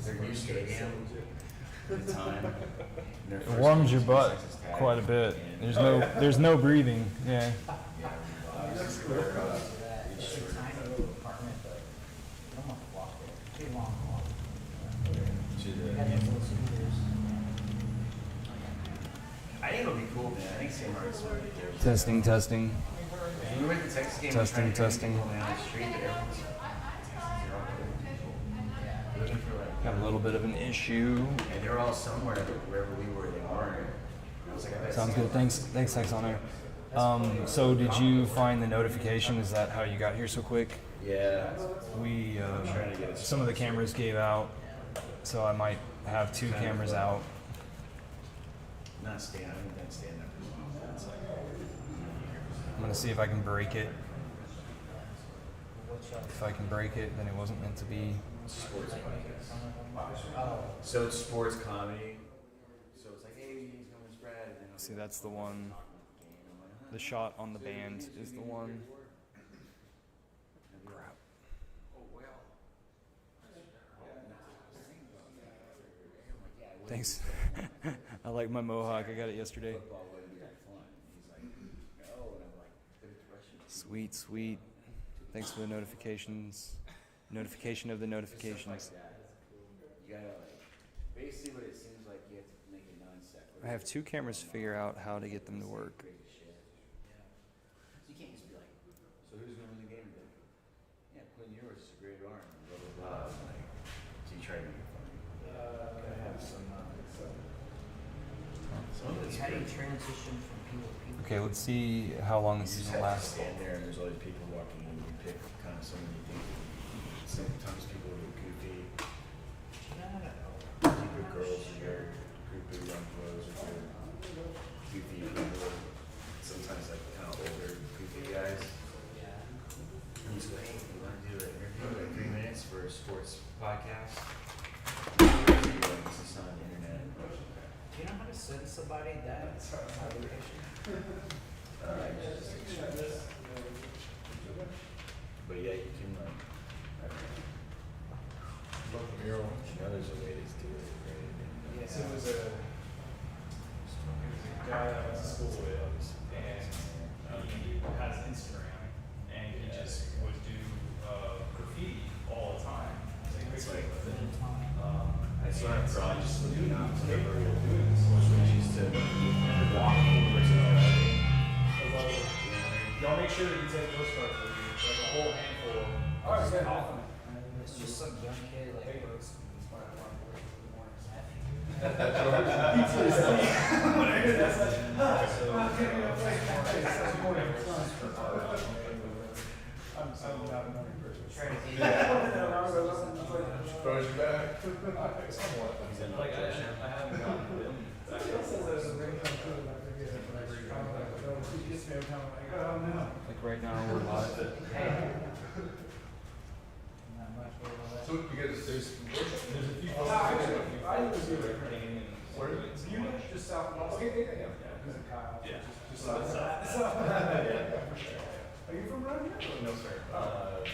Their new stadium. The time. It warms your butt quite a bit. There's no breathing. Yeah. It's a tiny little apartment, but you don't want to walk there. Too long to walk. You got those little scooters. I think it'll be cool, man. I think St. Mark's will be cool. Testing. If you were at the Texas game, Testing. people down the street, but everyone's looking for like. Got a little bit of an issue. And they're all somewhere, but wherever we were, they weren't. I was like, I bet Sounds some- good. Thanks on there. So did you find the notification? Is that how you got here so quick? Yeah. We trying to get it. some of the cameras gave out, so I might have 2 cameras out. Not stand. I haven't done stand up in a while. It's like, I'm gonna see if I can break it. If I can break it, then it wasn't meant to be. sports podcast. So it's sports comedy. So it's like, hey, he's going to spread. And then See, that's the one. The shot on the band is the one. Crap. Thanks. I like my mohawk. I got it yesterday. Sweet. Thanks for the notifications. Notification of the notifications. You gotta like, basically what it seems like you have to make it non-sequitur. I have 2 cameras to figure out how to get them to work. Crazy shit. You can't just be like, so who's gonna win the game today? Yeah, Quinn Ewers is a great arm, blah blah blah. Like, so you try to make it funny. Gotta have some of it's How do you great. transition from people to people? Okay, let's see how long You this is just gonna have to last. stand there and there's always people walking in. You pick kind of someone you think. Sometimes people are goofy. Stupid girls are good. Goofy young boys are good. Goofy people. Sometimes like kind of older goofy guys. And you just go, hey, you want to do an interview like 3 minutes for a sports podcast? This is on the internet. Do you know how to send somebody that application? But yeah, you can like. You know, there's a way to do it. Right? So it was a guy I went to school with, and he has Instagram, and he just would do graffiti all the time. It's like, I it's not drawing, just looking out. Never Whatever. doing this. Switches to walking versus driving. Y'all make sure that you take postcards with you, like a whole handful. All right, good. It's just some young kid like works inspired by work in the mornings. I'm not a morning person. Trying to be. Throws you back. He's in Like, I electrician. haven't gotten them. Like right now, we're live. Not much, but all that. So you guys, there's a few. Where is you just south of Los Angeles? Yeah. Kyle. Yeah. Just south. Are you from around here? No, sir. Out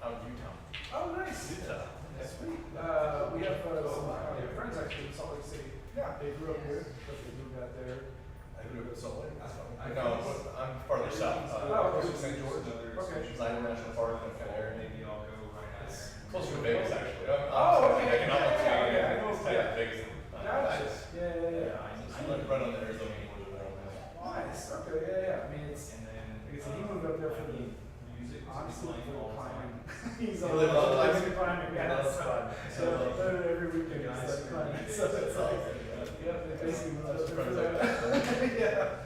of Utah. Oh, nice. Utah. Sweet. We have some friends actually in Salt Lake City. Yeah. They grew up here, but they moved out there. I grew up in Salt Lake. No, I'm farther south. Oh, okay. St. George. Okay. Zion National Park and there. Maybe I'll go right now. It's closer to Vegas, actually. Oh, okay. Economically, Yeah, I know. it's kind of Vegas. Gotcha. Yeah. Right on the Arizona border. Nice. Okay. Yeah. I mean, it's. And then, Like I said, he moved up there for the music. honestly for the climbing. He's He on lived on the the climbing. He Yeah. loves climbing. So every weekend he's like climbing. So it's like, yeah, they basically moved up there for that. Yeah.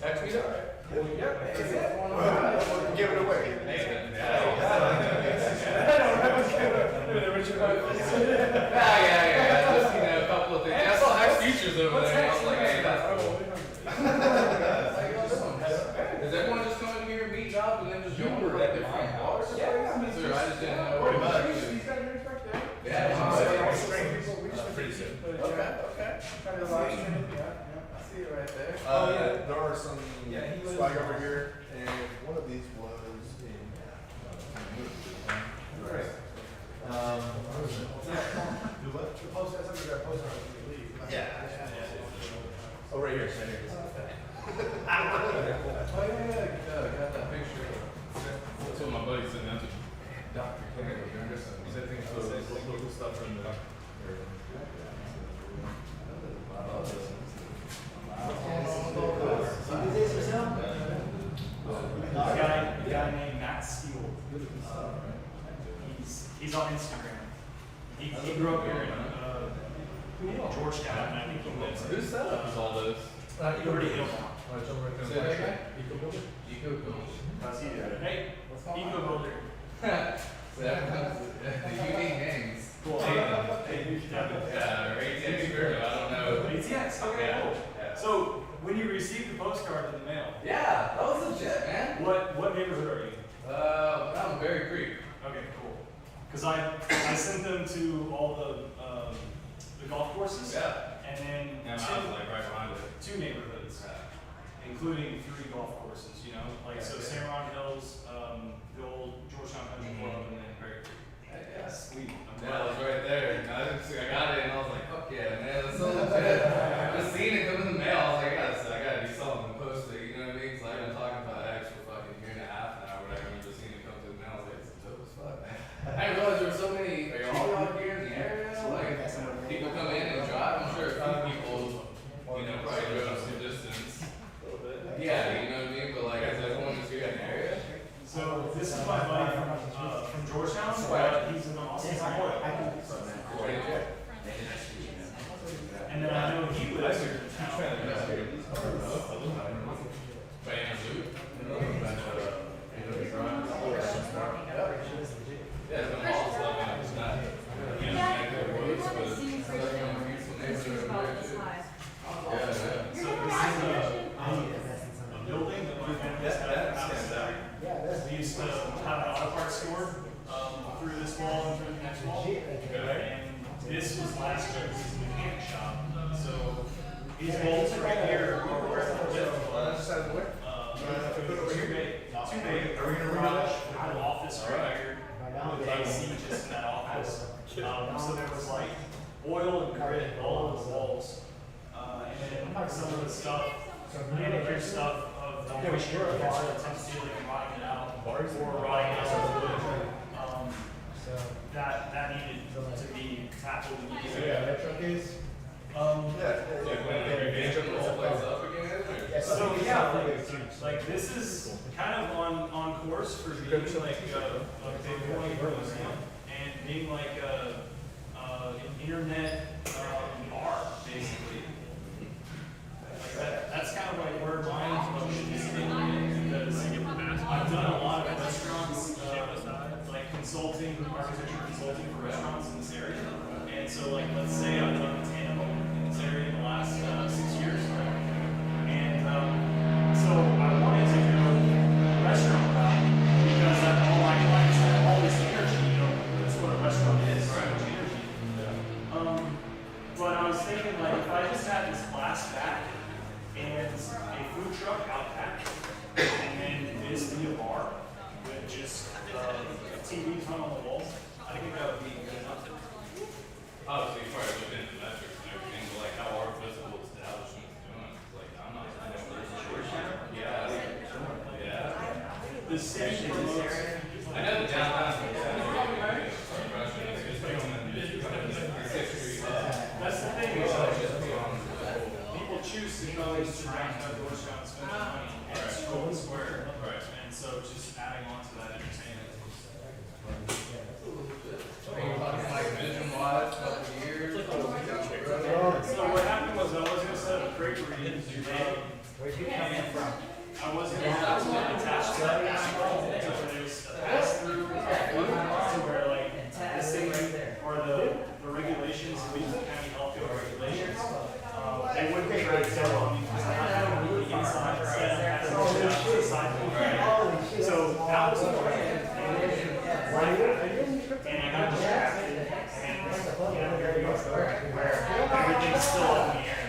Next week? Well, yeah. Is it? Give it away. Yeah. Just, a couple of things. I saw Hex Futures over there. I was like, hey, that's cool. Does everyone just come in here and meet jobs and then just join or at different bars or places? Or I just didn't know. Pretty much. He's got yours back there. That's pretty soon. Okay. Kind of live stream, yeah. I see it right there. There are some swag over here, and one of these was in. Right. what? The post, that's something you gotta post on when you leave. Yeah. Oh, right here, right here. Oh yeah, got that picture. That's what my buddy sent out to Dr. Kennedy Anderson. He said things so local stuff from the. A guy named Matt Steele. He's on Instagram. He grew up here in Georgetown, and I think he lives Whose setup is all this? in Liberty Hill now. Say that again? Eco Builder. How's he doing? Hey, Eco Builder. The unique names. Cool. Yeah, ATX Virgo, I don't know. ATX, okay, cool. So, when you received the postcard in the mail, Yeah, that was legit, man. what neighborhood are you in? I'm Berry Creek. Okay, cool. Because I sent them to all the golf courses. Yeah. And then And I was like right behind it. two neighborhoods, including 3 golf courses, you know? Like, so Cimarron Hills, the old Georgetown Country Club, and then Berry Creek. Yeah. Sweet. I'm Yeah, I glad. was right there. And I got it, and I was like, "Fuck yeah, man, that's so legit." I just seen it come in the mail. I was like, I gotta do something and post it." You know what I mean? Because I've been talking about X for fucking year and a half now, or whatever. And just seen it come through the mail. I was like, "It's dope as fuck." I didn't realize there were so many. Are y'all out here in the area? Like, people come in and drive. I'm sure a few people, you know, probably drove some distance. Yeah, you know what I mean. But like, is everyone just here in the area? So, this is my buddy from Georgetown. He's an awesome boy. And then I know he lives here in town. Yeah, it's been all stuff, and it's not, you know, negative words, but it's like a beautiful neighborhood. Yeah, yeah. So this is a building that my family has had. We used to have an auto parts store through this wall and through the next wall. And this was last year, this is a mechanic shop. So these bolts right here are where the lift was. Too big, garage, an office right here. With AC just in that office. So there was like oil and grit all over the walls. And then some of the stuff, manager stuff of the moisture, temp sealing and rotting it out, or rotting out of the wood. That needed to be tackled immediately. So yeah, like this is kind of on course for being like a Bitcoin museum and being like an internet bar basically. Like that's kind of like where my motion is thinking, because I've done a lot of restaurants, like consulting, architecture consulting for restaurants in this area. And so like, let's say I've done 10 of them in this area in the last 6 years. And so I wanted to go restaurant route because all my clients have all this energy, you know, that's what a restaurant is, right? Energy. But I was thinking like, if I just had this glass back and a food truck out back, and then this be a bar with just TVs hung on the walls, I think that would be good enough. Obviously, you probably look into metrics and everything, but like how our physical establishment's doing, like I'm not. Yeah. The city promotes. I know the downtown. That's the thing, is people choose to come to downtown Georgetown and spend their money at Scroll Square. Right. And so just adding on to that entertainment. Like vision-wise, couple of years. So what happened was I was gonna set up a creperie and Where'd you come in from? I was gonna have one attached to that basketball, so there's a pass-through where like the city or the regulations, the county healthcare regulations, they wouldn't be very set on me because I had to move the inside instead of having to push it out to the side. So that was the plan. And I got distracted, and you know, here you are, where everything's still up in the air.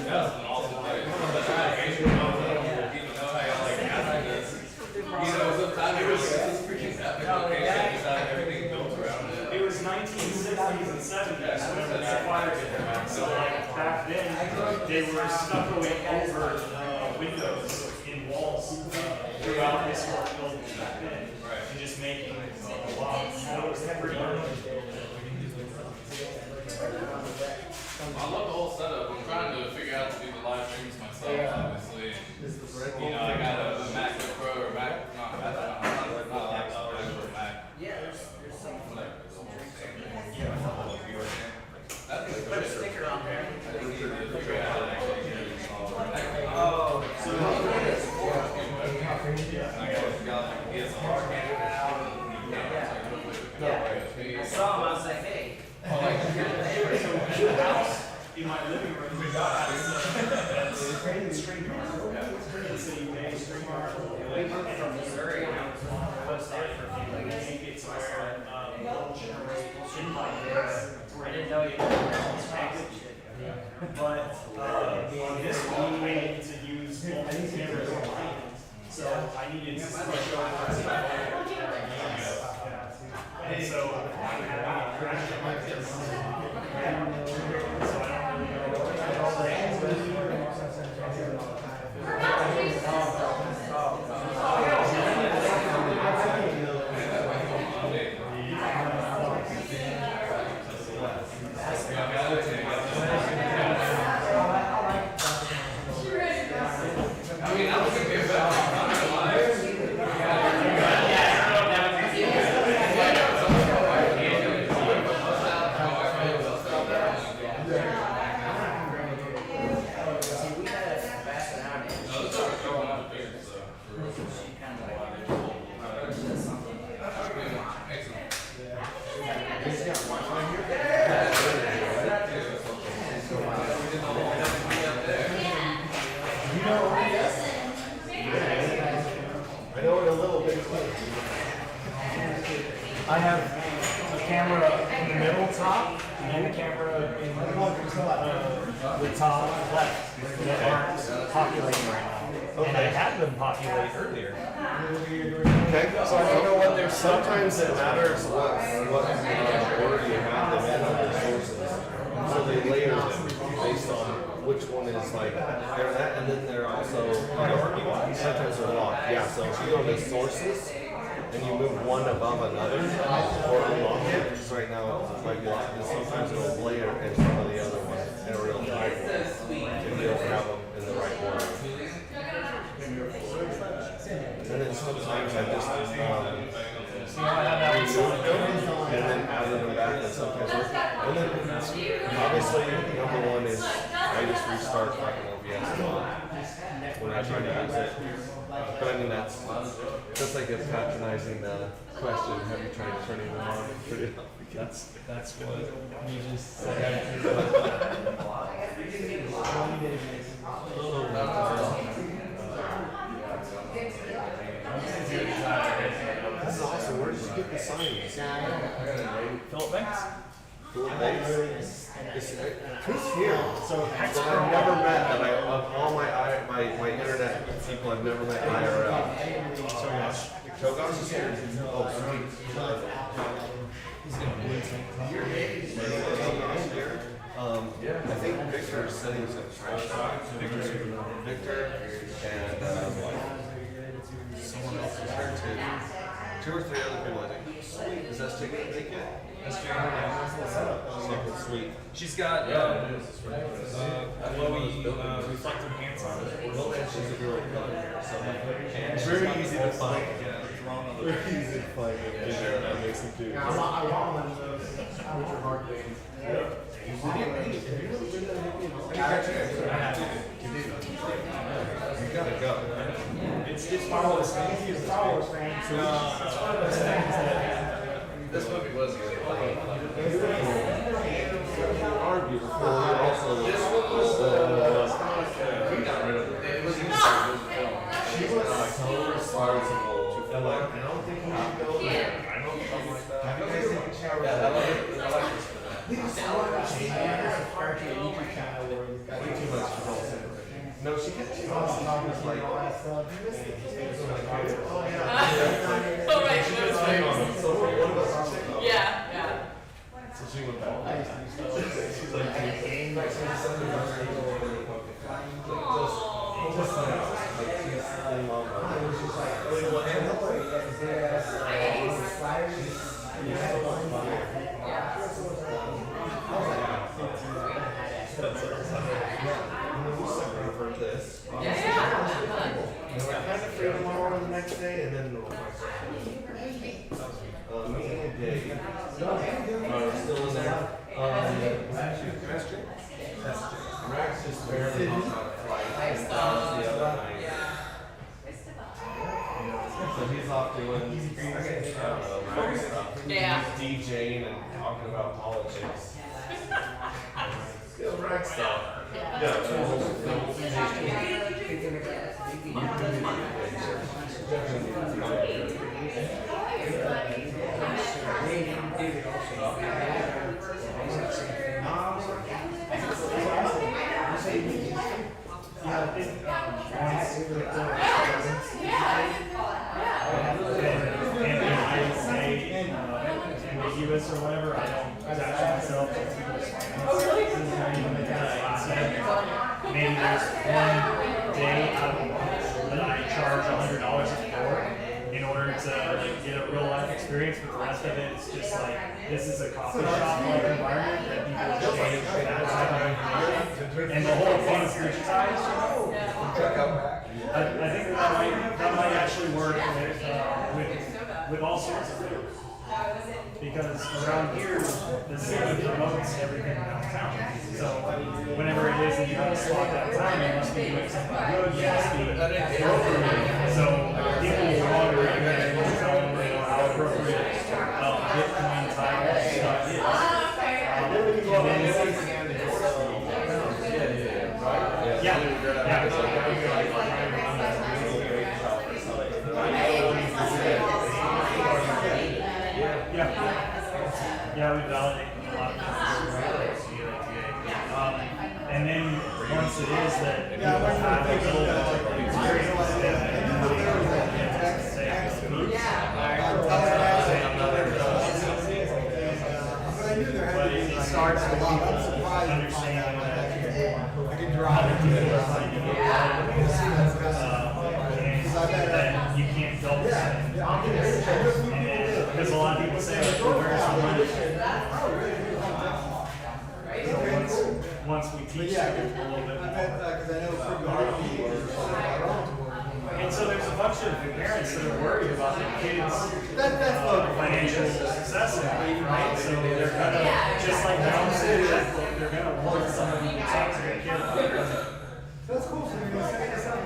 That's an awesome place. That's how people know how y'all like asking this. You know, sometimes it was freaking out. '60s and '70s when the fires hit. So like back then, they were stuccoing over windows in walls throughout historic buildings back then, and just making locks. That was pretty. I love the whole setup. I'm trying to figure out to do the live streams myself, obviously. You know, I got a MacBook Pro or Mac, not a laptop, actual Mac. Yeah, there's some. Put a sticker on there. I just need to figure out how to actually get it installed. Oh, so. I got like a DSLR camera now. Yeah. I saw him, I was like, hey. So the house in my living room, we got this streamer. So you pay streamer. We moved from Missouri, and I was there for a few weeks. Make it to where I didn't know you could package it. but on this one, I needed to use multiple cameras on my end. So I needed to switch over to and so I'm having a crash like this. So I don't really know. I mean, that was a good bet. I'm not gonna lie. I have a camera in the middle top and a camera in the top left that aren't populating right now. And I had them populate earlier. Okay, so I don't know what there's. Sometimes it matters what order you have them in on the sources. So they layer them based on which one is like internet, and then they're also sometimes they're locked. Yeah, so if you go to sources and you move one above another or unlock it, because right now it might be locked, and sometimes it'll layer in front of the other one in a real time if you don't have them in the right order. And then sometimes I just removed them and then added them back, and sometimes and then obviously number one is I just restart fucking OBS when I try to use it. But I mean that's like a patronizing question. Have you tried turning them on and put it up? That's what you just said. This is awesome. Where did you get the signs? Philip Banks? Philip Banks? Who's here? So that I've never met, that I of all my internet people I've never met IRL. Togosh is here. Oh, sweet. I think Victor said he was going to try. Victor and someone else is here too. 2 or 3 other people, I think. Is SJ going to make it? SJ, sweet. She's got glowy reflective pants on. Well, and she's a girl of color here, so And she's very got easy to the find. yeah, throne on the Very easy to find. Yeah, that makes it too. I want one of those Richard Hart things. You gotta go. It's followers fans. It's followers fans. It's one of those things that. This movie was good. You are beautiful. You're also We got rid of it. It was easy. she was so responsible. And like, I don't think you should go there. I don't something like that. Have you guys taken showers? I like it. I like it. Way too much girls. No, she gets like, oh yeah. Oh, right, she was So one of us, Yeah, yeah. so she went back. Yeah. DJing and talking about politics. Good rock stuff. Ambiguous or whatever, I don't attach myself to people's finances. Maybe there's one day out of the month that I charge $100 a floor in order to like get a real life experience, but the rest of it is just like this is a coffee shop like environment that people exchange that type of information. And the whole thing is digitized. I think that might actually work with all sorts of things. Because around here, the city promotes everything downtown. So whenever it is that you have to slot that time, you must be doing something good, you must be appropriate. So people will wander in there and tell them how appropriate Bitcoin type stuff is. Yeah, we validate a lot of things. And then once it is that people have a little bit of experience, then say, but it starts with people understanding that other people are finding it that you can't double spend. Because a lot of people say, like, well, where's the money? So once we teach them a little bit more. And so there's a bunch of parents that are worried about their kids' financial success in life, right? So they're kind of, just like balancing a checkbook, they're going to want somebody to talk to their kid about it.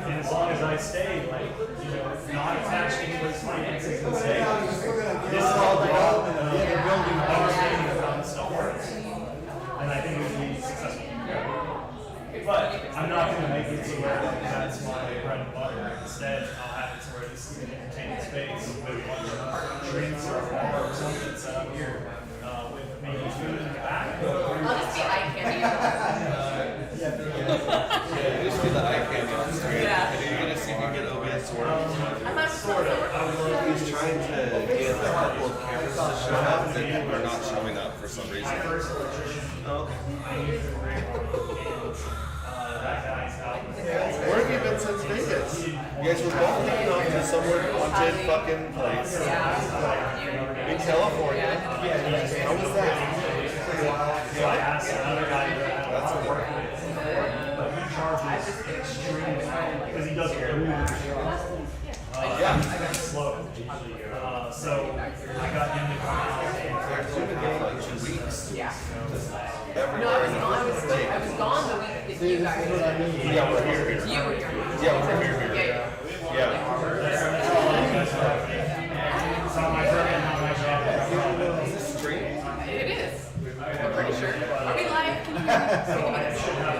And as long as I stay, like, not attached to anybody's finances and say, this is all development of building understanding of how this stuff works. And I think it would be successful. But I'm not going to make it to where that's my bread and butter. Instead, I'll have it to where this is an entertaining space with a bunch of drinks or a bar or something set up here with maybe food in the back. I'll just be eye candy. Just be the eye candy on the screen. Yeah. And you're gonna see if you can get OBS to work. I'm not sort of. He's trying to get a couple of cameras to show up that are not showing up for some reason. Where have you been since Vegas? You guys were both heading off to somewhere haunted fucking place in California. How was that? So I asked another guy that I work with, but he charges extremely high because he doesn't move. Slow. So I got him to come out and It's been like 2 weeks. Yeah. Everywhere. No, I was gone the week that you guys. Yeah, we're here. You were here. Yeah, we're here. Yeah. it's on my program, on my job. Is this stream? It is. I'm pretty sure. Are we live? Can you hear me?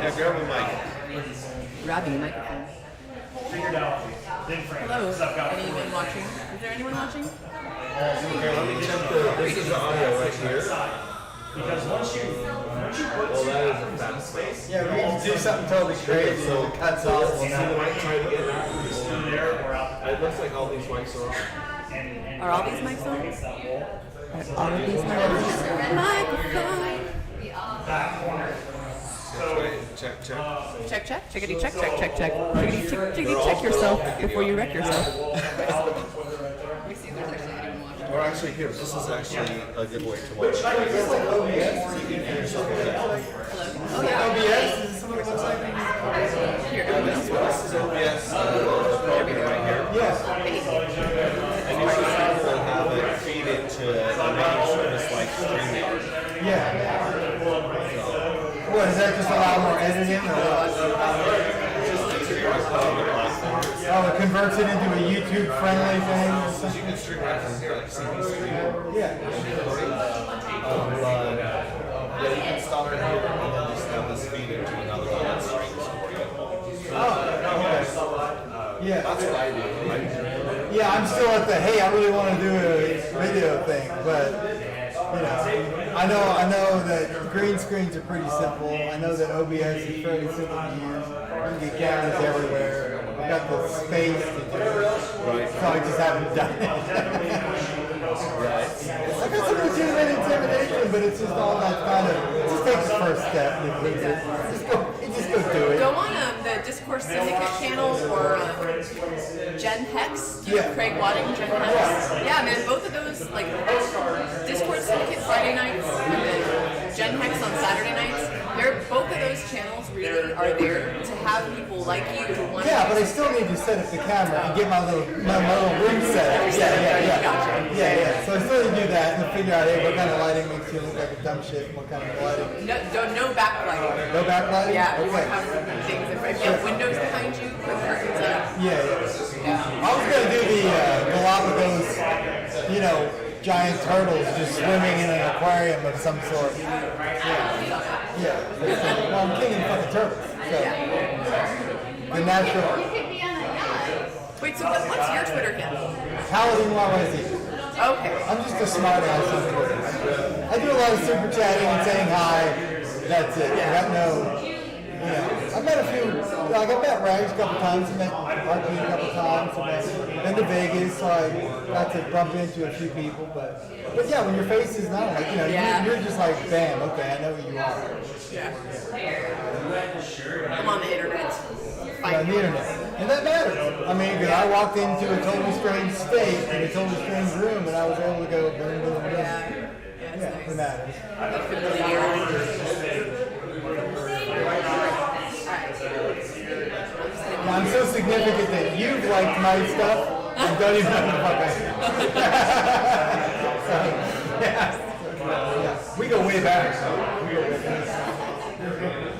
Yeah, grab a mic. Grabbing the microphone. Figured out. Then frame. Hello. Stuff got Anyone watching? Is there anyone watching? Here, let me check this is the audio right here. Because once you put Well, that is a fast space. Yeah, we can do something totally crazy. So It cuts off. We'll see the mic try to get that. there or out It looks like all these mics are on. and Are all these mics on? against that wall. All of these microphones. That corner. So Check. Check, check. Chickadee check, check, check, check. Chickadee check yourself before you wreck yourself. Let me see if there's actually anyone watching. Or actually, here, this is actually a good way to watch. Oh yeah. OBS, is this what it looks like? Here. This is OBS program right here. Yes. And you should also have it feed into a main service like StreamYard. Yeah. What, does that just allow more editing or what? It's just easier to put on the platform. Oh, converts it into a YouTube friendly thing. Or So you something. can stream right from here, like CB stream. Yeah. Yeah, you can install it here and then just have this feed into another one that streams for you. Yeah. That's what I do. Yeah, I'm still at the hey, I really want to do a video thing, but you know, I know that green screens are pretty simple. I know that OBS is fairly simple to use. You can get cameras everywhere. I've got the space to do it. Right. So I just haven't done it. I got some legitimate intimidation, but it's just all that kind of, just take the first step and lose it. Just go do it. Go on the Discourse Syndicate channel or Gen Hex. Do you know Craig Wadding, Gen Hex? Yeah, man, both of those, like, Discourse Syndicate Friday nights and then Gen Hex on Saturday nights, both of those channels really are there to have people like you who want to. Yeah, but I still need to set up the camera and get my little room set up. Yeah. So I still need to do that and figure out, hey, what kind of lighting makes you look like a dumb shit, and what kind of lighting. No backlighting. No backlighting? Yeah, we Okay. have things. If you have windows behind you, put curtains up. Yeah. I was gonna do the Galapagos, you know, giant turtles just swimming in an aquarium of some sort. Yeah. Well, I'm king of fucking turtles. So the natural Wait, so what's your Twitter handle? Paladin YYZ. Okay. I'm just a smart ass on Twitter. I do a lot of super chatting and saying hi. That's it. I got no, I've met a few, like I've met Rags a couple times, I met RP a couple times, I've been to Vegas, so I got to bump into a few people, but yeah, when your face is not like, you're just like, bam, okay, I know who you are. Yeah. I'm on the internet. On the internet. And that matters. I mean, because I walked into a totally strange state in a totally strange room and I was able to go boom, boom, boom. Yeah, it's Yeah, nice. it matters. I'm so significant that you've liked my stuff and don't even know the fuck I am. So, yeah. We go way back.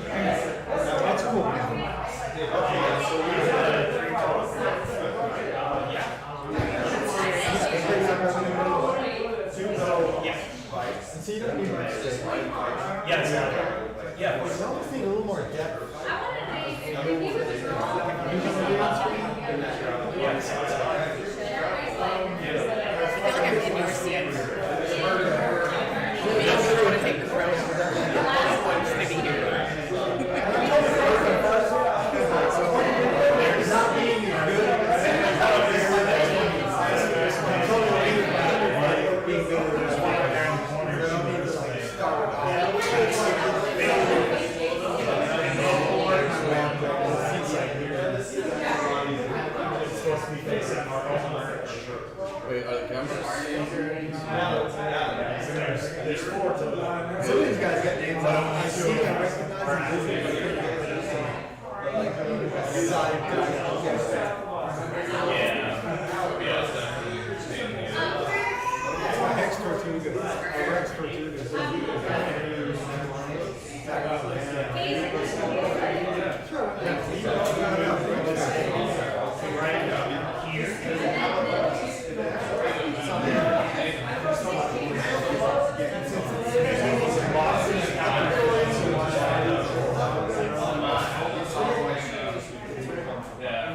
That's cool, man. So you don't need much space. Yes. Yeah. You almost need a little more depth. I feel like I'm in your seat. Maybe you want to take the throne. Maybe here. Wait, are the cameras? Some of these guys got names on them. I see them, I recognize Hex Tortuga. Rex Tortuga. Yeah.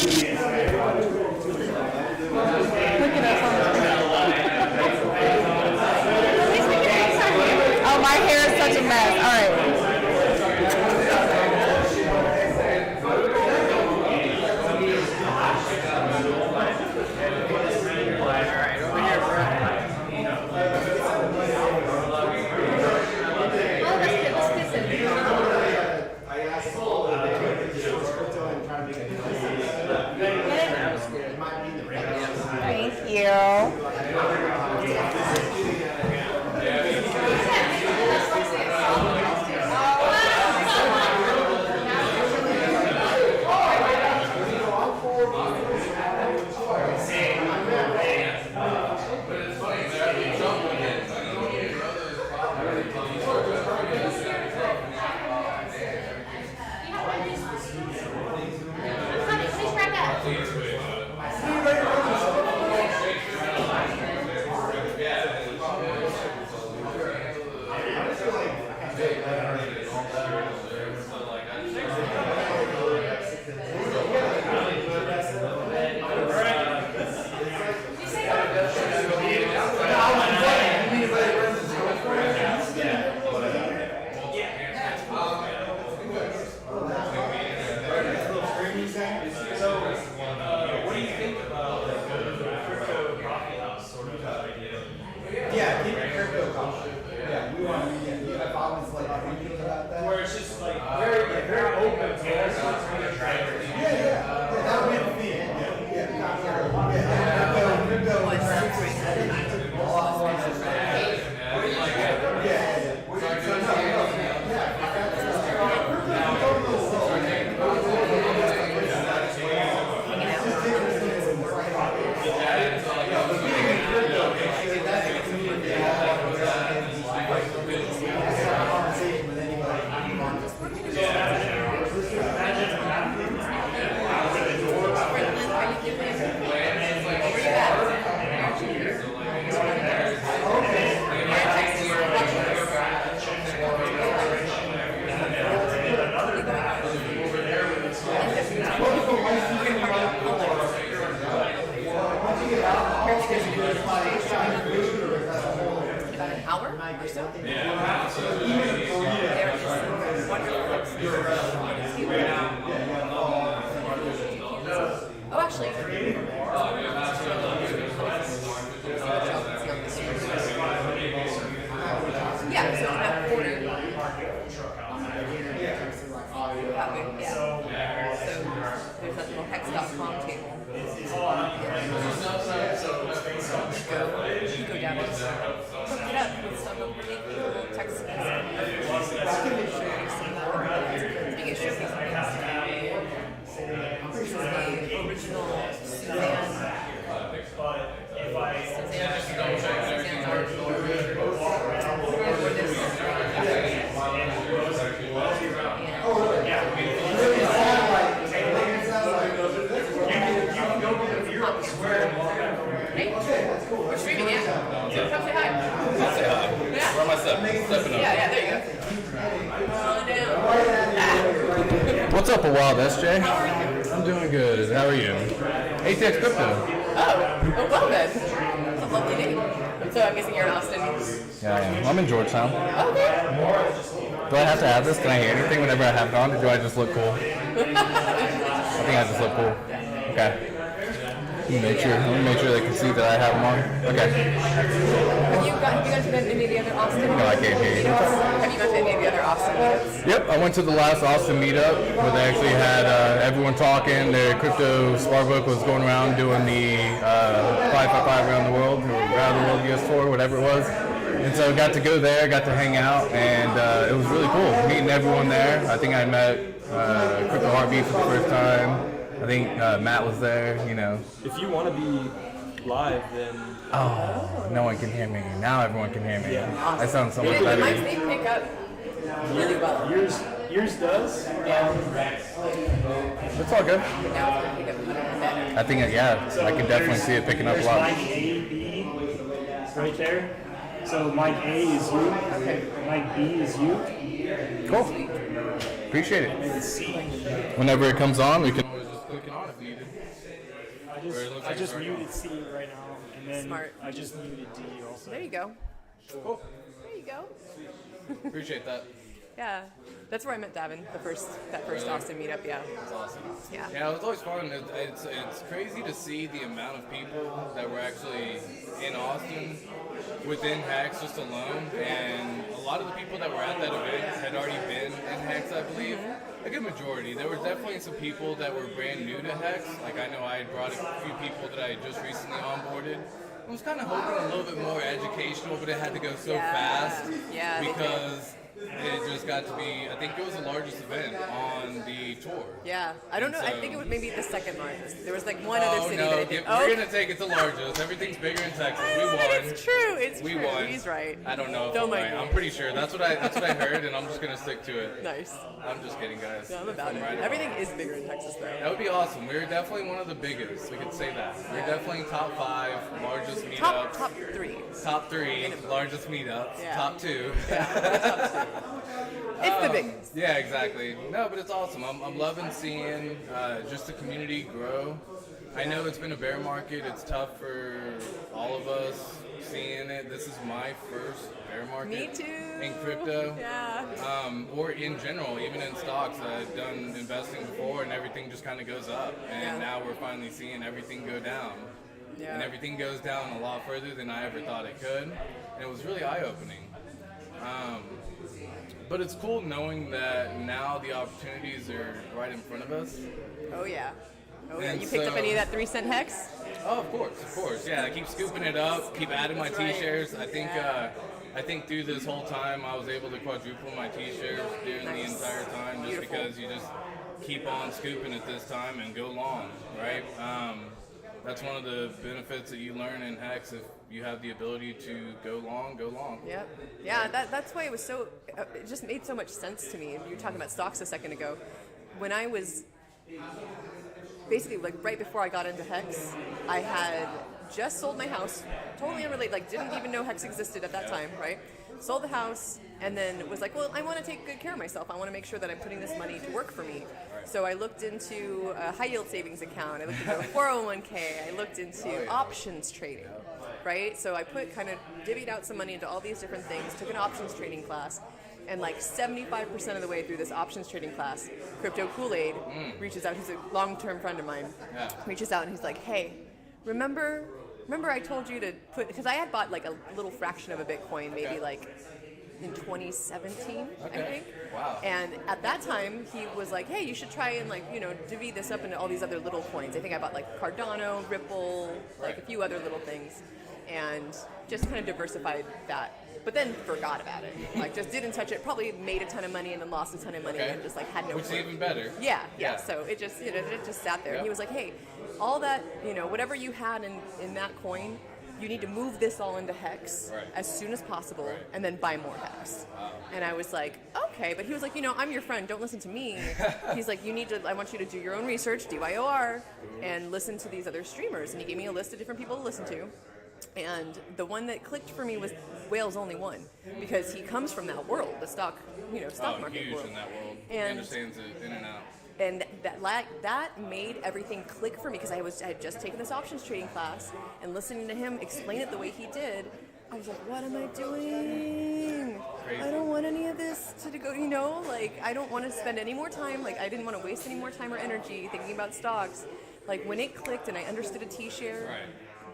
Look at us on the Oh, my hair is such a mess. All right. Thank you. What do you think about like the crypto coffee house sort of idea? Yeah, keep it crypto coffee. Yeah, we want to get. I've always like thinking about that. Where it's just like very open to Yeah, that would be the theme. About an hour or so. There is wonderful. Oh, actually. Yeah, so about 40. That way, yeah. So there's that little hex.com table. You go down and hook it up with some of the really cool text messages. Big issue. This is the original Suzanne. But if I Suzanne's article. For this. We're streaming it. Come say hi. I'll say hi. Yeah. Where am I stepping up? Yeah, there you go. Down. What's up, a wild SJ? How are you? I'm doing good. How are you? ATX Crypto. Oh, well then. It's a lovely name. So I'm guessing you're in Austin. Yeah, I am. I'm in Georgetown. Okay. Do I have to have this? Can I hear anything whenever I have it on, or do I just look cool? I think I just look cool. Okay. Let me make sure they can see that I have them on. Okay. Have you gone to any of the other Austin? No, I can't hear you. Have you gone to any of the other Austin meetups? Yep, I went to the last Austin meetup where they actually had everyone talking. Their crypto Sparbook was going around doing the 555 around the world, or around the world US4, whatever it was. And so I got to go there, got to hang out, and it was really cool meeting everyone there. I think I met Crypto Heartbeat for the first time. I think Matt was there, you know. If you want to be live, then Oh, no one can hear me. Now everyone can hear me. That sounds so much The better. mics, they pick up really well. yours does. Yeah. It's all good. Now it's going to pick up even better. I think, I can definitely see it picking up a lot. Mic A, B, right there. So mic A is you. Mic B is you. Cool. Appreciate it. Whenever it comes on, we can always just click it on if we muted? I Or it looks like just it's muted C right now, and then Smart. I just muted D also. There you go. Cool. There you go. Appreciate that. Yeah, that's where I met Davin. That first Really? Austin meetup. Yeah. That's awesome. Yeah. Yeah, it was always fun. It's crazy to see the amount of people that were actually in Austin within Hex just alone, and a lot of the people that were at that event had already been in Hex, I believe. A good majority. There were definitely some people that were brand new to Hex. Like I know I had brought a few people that I had just recently onboarded. I was kind of hoping a little bit more educational, but it had to go so fast Yeah, they did. because it just got to be, I think it was the largest event on the tour. Yeah, I don't know. I So- think it was maybe the second largest. There was like one other city no, that I think. we're gonna take it to largest. Everything's bigger in Texas. We won. It's true. It's We true. won. He's right. I don't know if Don't I'm mind right. me. I'm pretty sure. That's what I heard, and I'm just gonna stick to it. Nice. I'm just kidding, guys. No, I'm If about it. right Everything is bigger in Texas, though. That would be awesome. We're definitely one of the biggest. We could say that. We're definitely top 5 largest meetups. Top 3. Top 3 largest meetups. Yeah. Top 2. It's the biggest. Yeah, exactly. No, but it's awesome. I'm loving seeing just the community grow. I know it's been a bear market. It's tough for all of us seeing it. This is my first bear market. Me too. In crypto. Yeah. Or in general, even in stocks. I've done investing before and everything just kind of goes up. And now we're finally seeing everything go down. Yeah. And everything goes down a lot further than I ever thought it could. And it was really eye-opening. But it's cool knowing that now the opportunities are right in front of us. Oh yeah. Oh yeah. And You picked up so- any of that 3-cent hex? Oh, of course. Yeah, I keep scooping it up, keep adding my That's right. T-shares. I think through this whole time I was able to quadruple my T-shares during the entire time, just Beautiful. because you just keep on scooping at this time and go long, right? That's one of the benefits that you learn in Hex. If you have the ability to go long, go long. Yep. Yeah, that's why it was so, it just made so much sense to me. You were talking about stocks a second ago. When I was, basically like right before I got into Hex, I had just sold my house, totally unrelated, like didn't even know Hex existed at that time, right? Sold the house and then was like, well, I want to take good care of myself. I want to make sure that I'm putting this money to work for me. So I looked into a high yield savings account. I looked into a 401k. I looked into options trading, right? So I kind of divvied out some money into all these different things, took an options trading class, and like 75% of the way through this options trading class, Crypto Kool-Aid reaches out. He's a long-term friend of mine. Reaches out and he's like, hey, remember I told you to put, because I had bought like a little fraction of a Bitcoin, maybe like in 2017, I think. Wow. And at that time, he was like, hey, you should try and like, divvy this up into all these other little coins. I think I bought like Cardano, Ripple, like a few other little things, and just kind of diversified that. But then forgot about it. Like just didn't touch it. Probably made a ton of money and then lost a ton of money and just like had no. Which is clue. even better. Yeah. So it just it just sat there. And he was like, hey, all that whatever you had in that coin, you need to move this all into Hex as soon as possible and then buy more Hex. And I was like, okay. But he was like, I'm your friend. Don't listen to me. He's like, I want you to do your own research, DYOR, and listen to these other streamers. And he gave me a list of different people to listen to. And the one that clicked for me was Whales Only One, because he comes from that world, the stock market huge world. in that world. He And understands it in and out. And that made everything click for me, because I had just taken this options trading class, and listening to him explain it the way he did, I was like, what am I doing? Crazy. I don't want any of this to go, like I don't want to spend any more time, like I didn't want to waste any more time or energy thinking about stocks. Like when it clicked and I understood a T-share,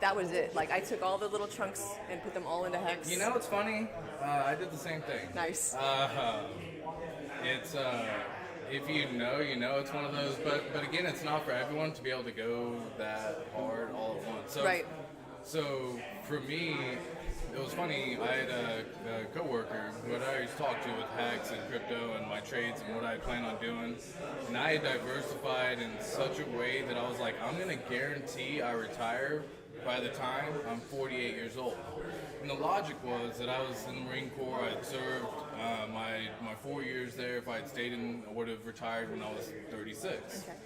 that was it. Like I took all the little chunks and put them all into Hex. It's funny. I did the same thing. Nice. It's if you know, it's one of those. But again, it's not for everyone to be able to go that hard all at once. So for me, it was funny. I had a coworker who I always talked to with Hex and crypto and my trades and what I plan on doing, and I had diversified in such a way that I was like, I'm gonna guarantee I retire by the time I'm 48 years old. And the logic was that I was in the Marine Corps. I had served my 4 years there. If I had stayed in, I would have retired when I was 36. Okay.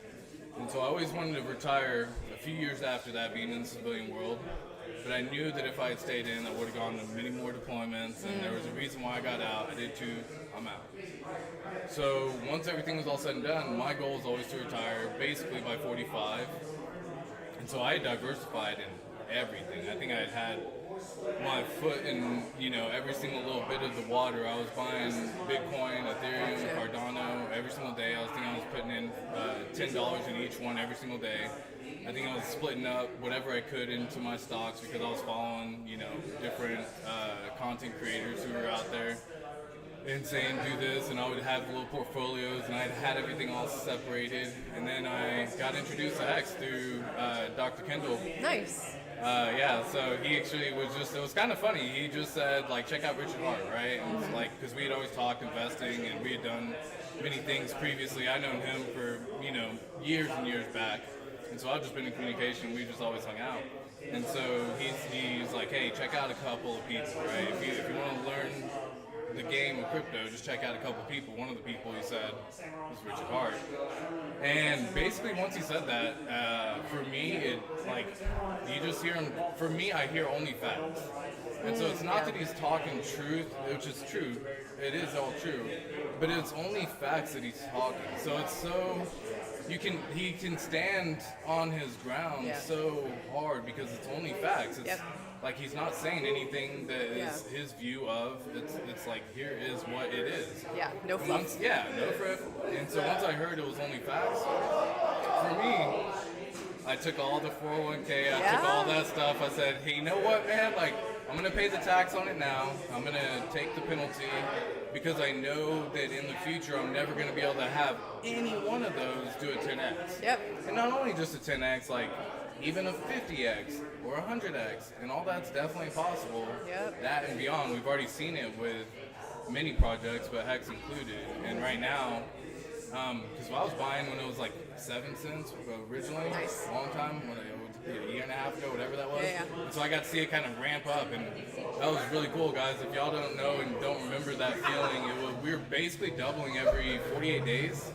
And so I always wanted to retire a few years after that, being in the civilian world. But I knew that if I had stayed in, I would have gone to many more deployments. And there was a reason why I got out. I did 2 I'm out. So once everything was all said and done, my goal was always to retire basically by 45. And so I diversified in everything. I think I had my foot in, every single little bit of the water. I was buying Bitcoin, Ethereum, Cardano every single day. I was putting in $10 in each one every single day. I think I was splitting up whatever I could into my stocks because I was following, different content creators who were out there and saying do this, and I would have little portfolios, and I had everything all separated. And then I got introduced to Hex through Dr. Kendall. Nice. Yeah, so he actually it was kind of funny. He just said, check out Richard Hart, right? And it's because we had always talked investing, and we had done many things previously. I'd known him for, years and years back. And so I've just been in communication. We just always hung out. And so he's like, hey, check out a couple of people, right? If you want to learn the game of crypto, just check out a couple of people. One of the people he said was Richard Hart. And basically once he said that, for me, you just hear him, for me, I hear only facts. And so it's not that he's talking truth, which is true. It is all true. But it's only facts that he's talking. So it's so... he can stand on his ground so hard because it's only facts. It's he's not saying anything that is his view of. It's like, here is what it is. Yeah, no fluff. No fluff. And so once I heard it was only facts, for me, I took all the 401k, I took all that stuff. I said, hey, you know what, man? I'm going to pay the tax on it now. I'm going to take the penalty because I know that in the future I'm never going to be able to have any one of those do a 10x. Yep. And not only just a 10x, even a 50x or a 100x, and all that's definitely possible. Yep. That and beyond. We've already seen it with many projects, but Hex included. And right now, because I was buying when it was 7 cents originally, a long time, a year and a half ago, whatever that was. Yeah. And so I got to see it kind of ramp up, and that was really cool, guys. If y'all don't know and don't remember that feeling, we were basically doubling every 48 days.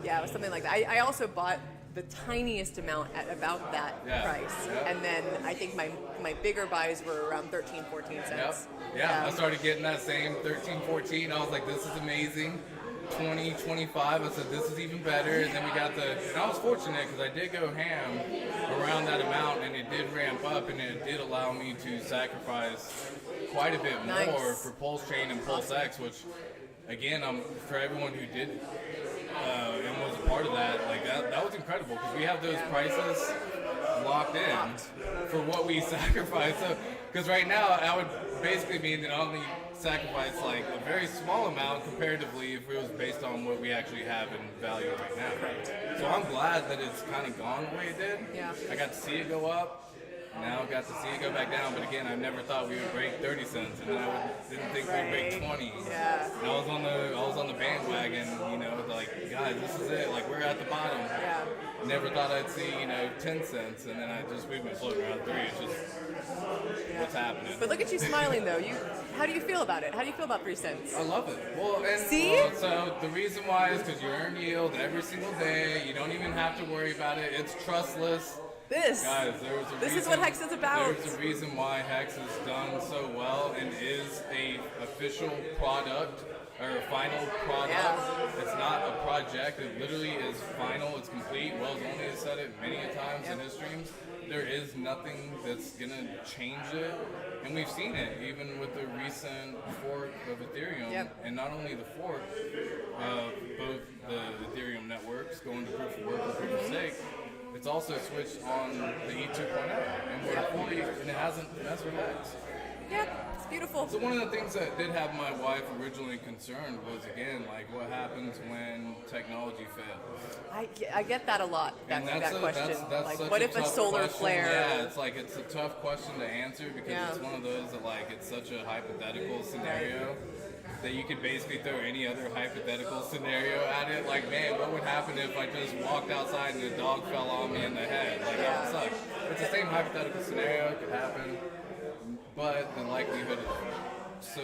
Yeah, it was something like that. I also bought the tiniest amount at about that price. Yeah. And then I think my bigger buys were around 13, 14 cents. Yeah, I started getting that same 13, 14. I was like, this is amazing. 20, 25. I said, this is even better. And then we got and I was fortunate because I did go ham around that amount, and it did ramp up, and it did allow me to sacrifice quite a bit more for Pulse Chain and Pulse X, which, again, for everyone who did and was a part of that, that was incredible because we have those prices locked in for what we sacrifice. Because right now, I would basically mean that I only sacrifice a very small amount comparatively if it was based on what we actually have in value right now. So I'm glad that it's kind of gone the way it did. Yeah. I got to see it go up. Now I got to see it go back down, but again, I never thought we would break 30 cents, and then I didn't think we'd break 20. Yeah. And I was on the bandwagon, guys, this is it. We're at the bottom. Yeah. Never thought I'd see, 10 cents, and then we've been floating around 3. It's just what's happening. But look at you smiling though. How do you feel about it? How do you feel about 3 cents? I love it. Well, so the reason why is because you earn yield every single day. You don't even have to worry about it. It's trustless. This. Guys, this is what Hex is about. There's a reason why Hex has done so well and is a official product or a final product. Yeah. It's not a project. It literally is final. It's complete. Wells only has said it many a times in his streams. There is nothing that's gonna change it, and we've seen it even with the recent fork of Ethereum. Yep. And not only the fork of both the Ethereum networks going to proof of work and proof of stake. It's also switched on the E2.0, and we're fully, and it hasn't messed with Hex. Yeah, it's beautiful. So one of the things that did have my wife originally concerned was, again, what happens when technology fails? I get that a lot, that question. That's what if a solar question. flare? Yeah, it's a tough question to answer because it's one of those that, it's such a hypothetical scenario. That you could basically throw any other hypothetical scenario at it. Man, what would happen if I just walked outside and a dog fell on me in the head? That would suck. It's the same hypothetical scenario. It could happen. But the likelihood is so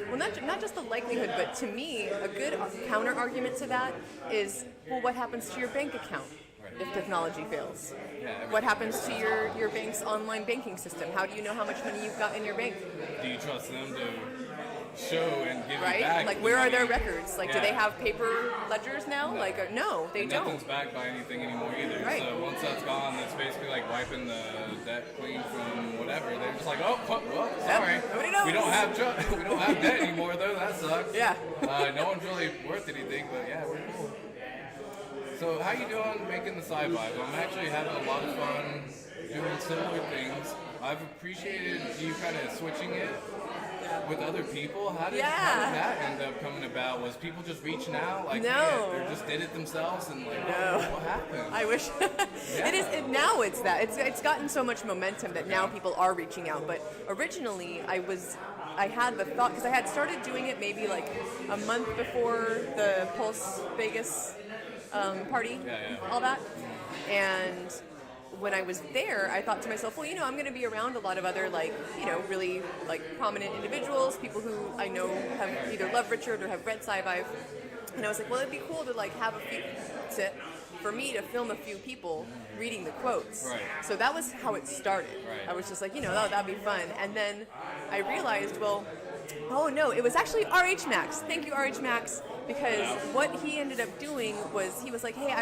Well, not just the likelihood, but to me, a good counter argument to that is, well, what happens to your bank account if technology fails? What happens to your bank's online banking system? How do you know how much money you've got in your bank? Do you trust them to show and give you right? back. Like, the where are money. their records? Like, do they Yeah. have paper ledgers now? No. Like, no, they And don't. Nothing's backed by anything anymore either. Right. So once that's gone, it's basically like wiping the debt clean from whatever. They're just like, oh, well, sorry. nobody knows. We don't have we don't have debt anymore though. That sucks. Yeah. No one's really worth anything, but yeah, we're cool. So how you doing making the sci-fi? I'm actually having a lot of fun doing similar things. I've appreciated you kind of switching it with other people. How did that end up coming about? Was people just reaching out, like, No. or just did it themselves, and like, No. what happened? I wish now it's that it's gotten so much momentum that now people are reaching out. But originally I had the thought, because I had started doing it maybe like a month before the Pulse Vegas party, all that, and when I was there, I thought to myself, well, I'm going to be around a lot of other, like, really, like, prominent individuals, people who I know have either loved Richard or have read Sci-Vive. And I was like, well, it'd be cool to, like, for me to film a few people reading the quotes. Right. So that was how it started. Right. I was just like, that'd be fun. And then I realized, well, oh no, it was actually RH Max. Thank you, RH Max, because what he ended up doing was he was like, hey,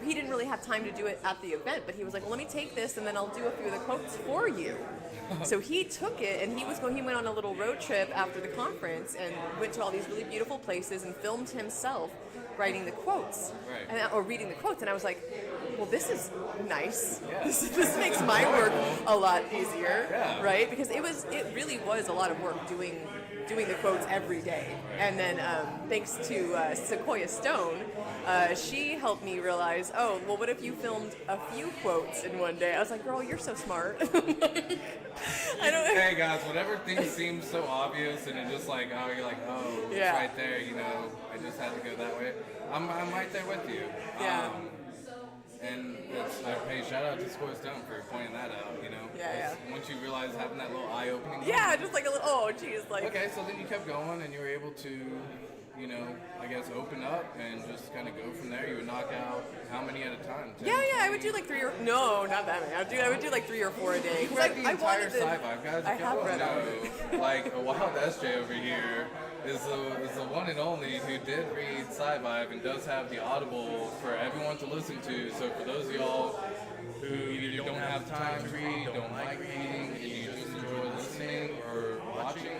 he didn't really have time to do it at the event, but he was like, well, let me take this and then I'll do a few of the quotes for you. So he took it and he went on a little road trip after the conference and went to all these really beautiful places and filmed himself writing the quotes, or reading the quotes. And I was like, well, this is nice. Yeah. This makes my work a lot easier, right? Because it really was a lot of work doing the quotes every day. And then thanks to Sequoia Stone, she helped me realize, oh, well, what if you filmed a few quotes in one day? I was like, girl, you're so smart. Hey guys, whatever thing seems so obvious and it's just like, oh, you're like, oh, it's right there, I just had to go that way. I'm right there with you. Yeah. And hey, shout out to Sequoia Stone for pointing that out, Yeah. Once you realize having that little eye-opening Yeah, just like a little, oh, geez, like. Okay, so then you kept going and you were able to, I guess open up and just kind of go from there. You would knock out how many at a time? 10, Yeah, I 20? would do like 3 or, no, not that many. I would do like 3 or 4 a day. You read the entire Sci-Vive, guys. I have read all of it. Like, a wild SJ over here is the one and only who did read Sci-Vive and does have the Audible for everyone to listen to. So for those of y'all who either don't have time to read, don't like reading, and you just enjoy listening or watching,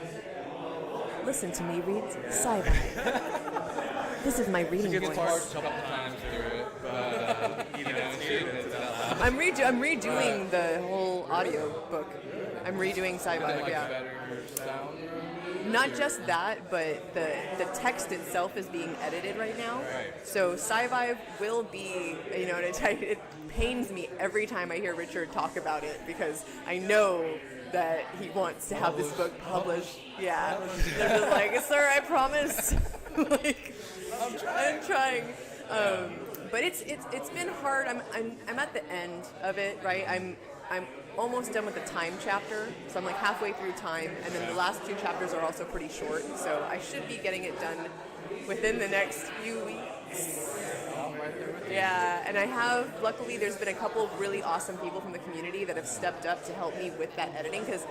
Listen to me read Sci-Vive. This is my reading it's hard voice. a couple times through it, but she admits it out loud. I'm redoing the whole audio book. I'm redoing Is it Sci-Vive, like yeah. a better sound? Not just that, but the text itself is being edited right now. Right. So Sci-Vive will be, it pains me every time I hear Richard talk about it because I know that he wants to have this book published. Yeah. They're just like, sir, I promise. Like, I'm trying. But it's been hard. I'm at the end of it, right? I'm almost done with the time chapter, so I'm like halfway through time, and then the last 2 chapters are also pretty short, so I should be getting it done within the next few weeks. Yeah, and luckily there's been a couple of really awesome people from the community that have stepped up to help me with that editing, because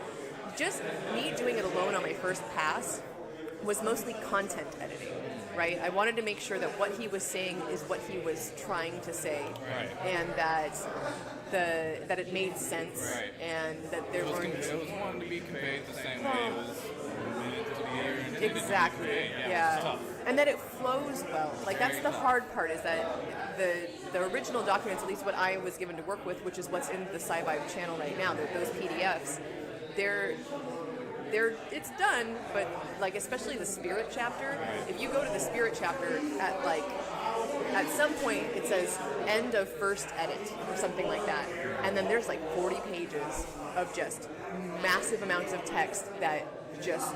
just me doing it alone on my first pass was mostly content editing, right? I wanted to make sure that what he was saying is what he was trying to say, and that it made sense, and that there weren't. It was wanted to be conveyed the same way it was meant to be, or intended to be Exactly. conveyed. Yeah. It's tough. And that it flows well. Like that's the hard part, is that the original documents, at least what I was given to work with, which is what's in the Sci-Vive channel right now, those PDFs, it's done, but like especially the Spirit chapter, if you go to the Spirit chapter at some point it says end of first edit or something like that, and then there's like 40 pages of just massive amounts of text that just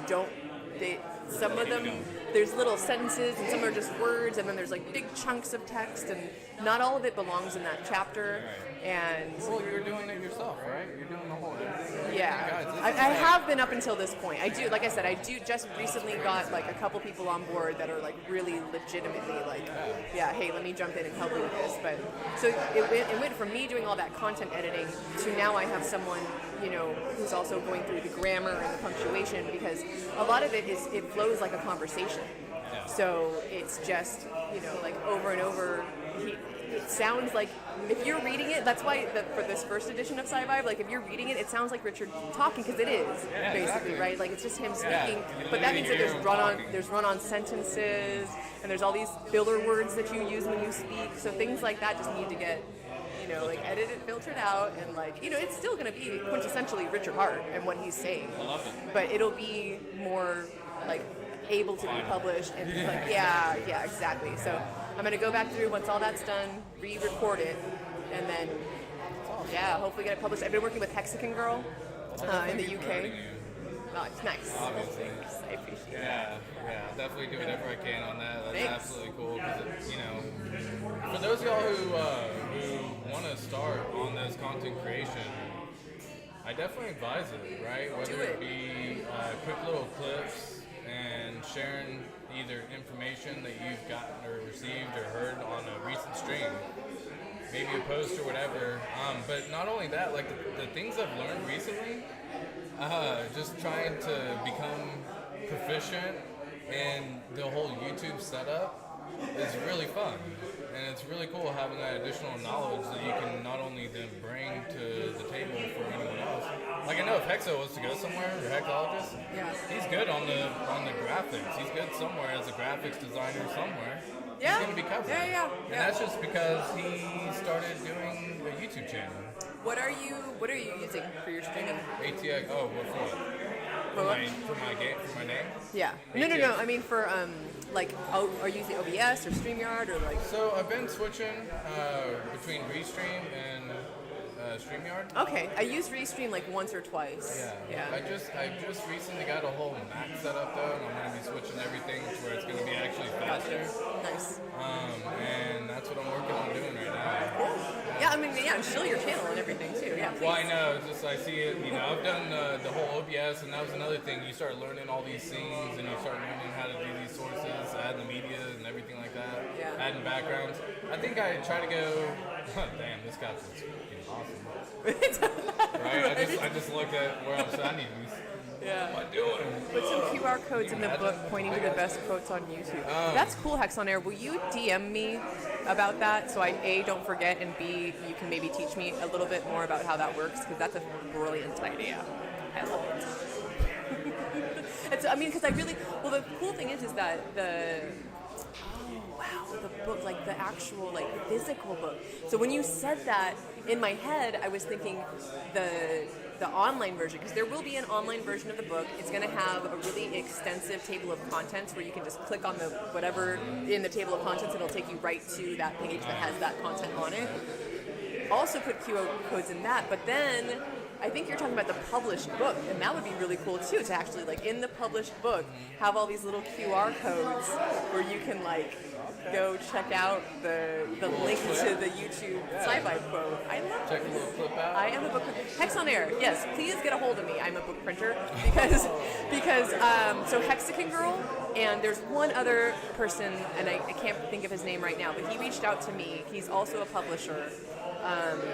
some of them there's little sentences and some are just words, and then there's like big chunks of text, and not all of it belongs in that chapter. And Well, you're doing it yourself, right? You're doing the whole thing. yeah, Guys, this I is have been up until this point. I do, like I said, I do just recently got like a couple people on board that are like really legitimately like, yeah, hey, let me jump in and help you with this. But so it went from me doing all that content editing to now I have someone, you know, who's also going through the grammar and the punctuation, because a lot of it flows like a conversation. So it's just, you know, like over and over. It sounds like, if you're reading it, that's why for this first edition of Sci-Vibe, like if you're reading it, it sounds like Richard talking, because it is, basically, exactly. right? Like it's just him Yeah, speaking. you But that literally means that hear him talking. there's run-on sentences, and there's all these filler words that you use when you speak. So things like that just need to get, you know, like edited, filtered out, and like, you know, it's still going to be quintessentially Richard Hart and what he's saying. I love it. But it'll be more like able to be published and like, yeah, exactly. So I'm gonna go back through once all that's done, re-record it, and then yeah, hopefully get it published. I've been working with Hexagon Girl in the UK. Oh, it's nice. Obviously. Thanks. I appreciate it. Yeah, I'll definitely do whatever I can on that. That's Thanks. absolutely cool. Because, you know, for those of y'all who want to start on this content creation, I definitely advise it, right? Whether Do it. be quick little clips and sharing either information that you've gotten or received or heard on a recent stream, maybe a post or whatever. But not only that, like the things I've learned recently, just trying to become proficient in the whole YouTube setup is really fun. And it's really cool having that additional knowledge that you can not only then bring to the table for anyone else. Like I know if Hexo was to go somewhere, or Hexologist, he's good on the graphics. He's good somewhere as a graphics designer somewhere. Yeah. He's gonna be covered. Yeah. And that's just because he started doing a YouTube channel. What are you using for your streaming? ATX. Oh, what for? For my name. Yeah. No. I mean for like, are you using OBS or StreamYard or like? So I've been switching between Restream and StreamYard. Okay, I used Restream like once or twice. Yeah. I just recently got a whole Mac set up though, and I'm gonna be switching everything to where it's gonna be actually faster. Nice. And that's what I'm working on doing right now. Cool. Yeah, I mean, yeah, and show your channel and everything too. Yeah. Well, I please. know, just I see it, you know, I've done the whole OBS, and that was another thing. You start learning all these scenes, and you start learning how to do these sources, add the media and everything like that, adding backgrounds. I think I try to go, damn, this guy's fucking awesome. Right? I just looked at where I'm standing. Yeah. What am I doing? Put some QR codes in the book pointing to the best quotes on YouTube. That's cool, Hex on Air. Will you DM me about that so I A, don't forget, and B, you can maybe teach me a little bit more about how that works, because that's a brilliant idea. I love it. It's, I mean, because I really, well, the cool thing is that the book, like the actual like physical book. So when you said that, in my head I was thinking the online version, because there will be an online version of the book. It's going to have a really extensive table of contents where you can just click on the whatever in the table of contents, and it'll take you right to that page that has that content on it. Also put QR codes in that, but then I think you're talking about the published book, and that would be really cool too, to actually like in the published book have all these little QR codes where you can like go check out the link to the YouTube Sci-Vibe quote. I love Check a little clip out. I am a book printer. Hex on Air, yes, please get a hold of me. I'm a book printer because so Hexagon Girl, and there's one other person, and I can't think of his name right now, but he reached out to me. He's also a publisher.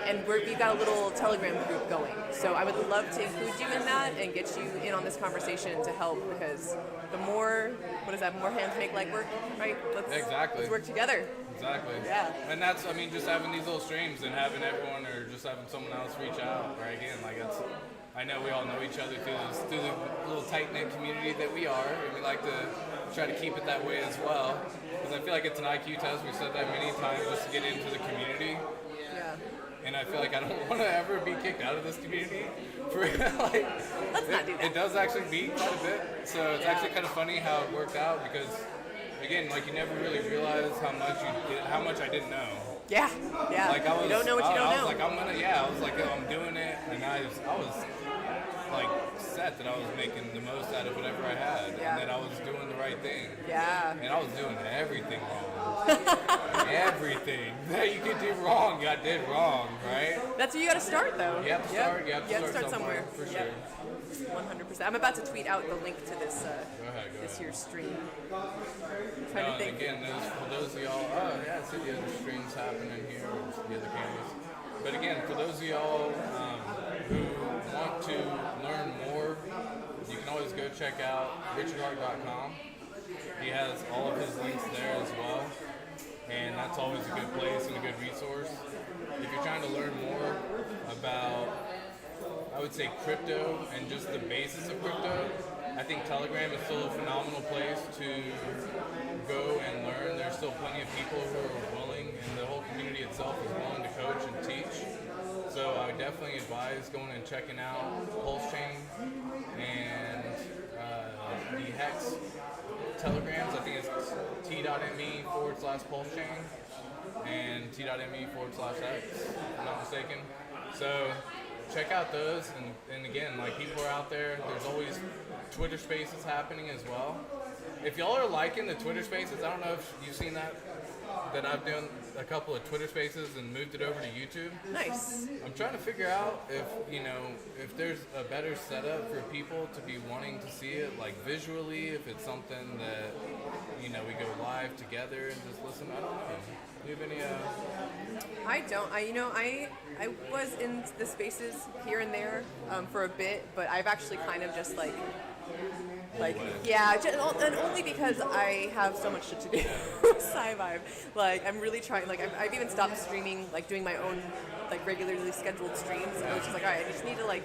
And we've got a little Telegram group going. So I would love to include you in that and get you in on this conversation to help, because the more, more hands make light work, right? Let's work together. Exactly. Yeah. And that's, I mean, just having these little streams and having everyone, or just having someone else reach out, right? Again, like it's, I know we all know each other through the little tight-knit community that we are, and we like to try to keep it that way as well. Because I feel like it's an IQ test. We've said that many times, just to get into the community. And I feel like I don't want to ever be kicked out of this community. For like, let's not do that. It does actually be quite a bit. So it's actually kind of funny how it worked out, because, again, like you never really realize how much I didn't know. Yeah. Like I was, you don't know what you don't know. I was like, I'm doing it, and I was like set that I was making the most out of whatever I had, Yeah. and that I was doing the right thing. Yeah. And I was doing everything wrong. Everything that you could do wrong, I did wrong, right? That's where you got to start, though. You have to start. You have to start somewhere. for Yep. sure. 100%. I'm about to tweet out the link to this Go ahead. this year's stream. No, Trying to and think. again, for those of y'all, I see the other streams happening here, the other cameras. But again, for those of y'all who want to learn more, you can always go check out richardhart.com. He has all of his links there as well, and that's always a good place and a good resource. If you're trying to learn more about, I would say, crypto and just the basis of crypto, I think Telegram is still a phenomenal place to go and learn. There's still plenty of people who are willing, and the whole community itself is willing to coach and teach. So I would definitely advise going and checking out PulseChain and the Hex Telegrams. I think it's t.me/PulseChain and t.me/Hex, if I'm not mistaken. So check out those, and again, like, people are out there. There's always Twitter Spaces happening as well. If y'all are liking the Twitter Spaces, I don't know if you've seen that I've done a couple of Twitter Spaces and moved it over to YouTube. Nice. I'm trying to figure out if there's a better setup for people to be wanting to see it, like visually, if it's something that, we go live together and just listen. I don't know. Do you have any I don't. I was in the spaces here and there for a bit, but I've actually kind of just like yeah, and only because I have so much shit to do. Sci-Vibe. Like, I'm really trying. Like, I've even stopped streaming, like doing my own like regularly scheduled streams. I was just like, all right, I just need to like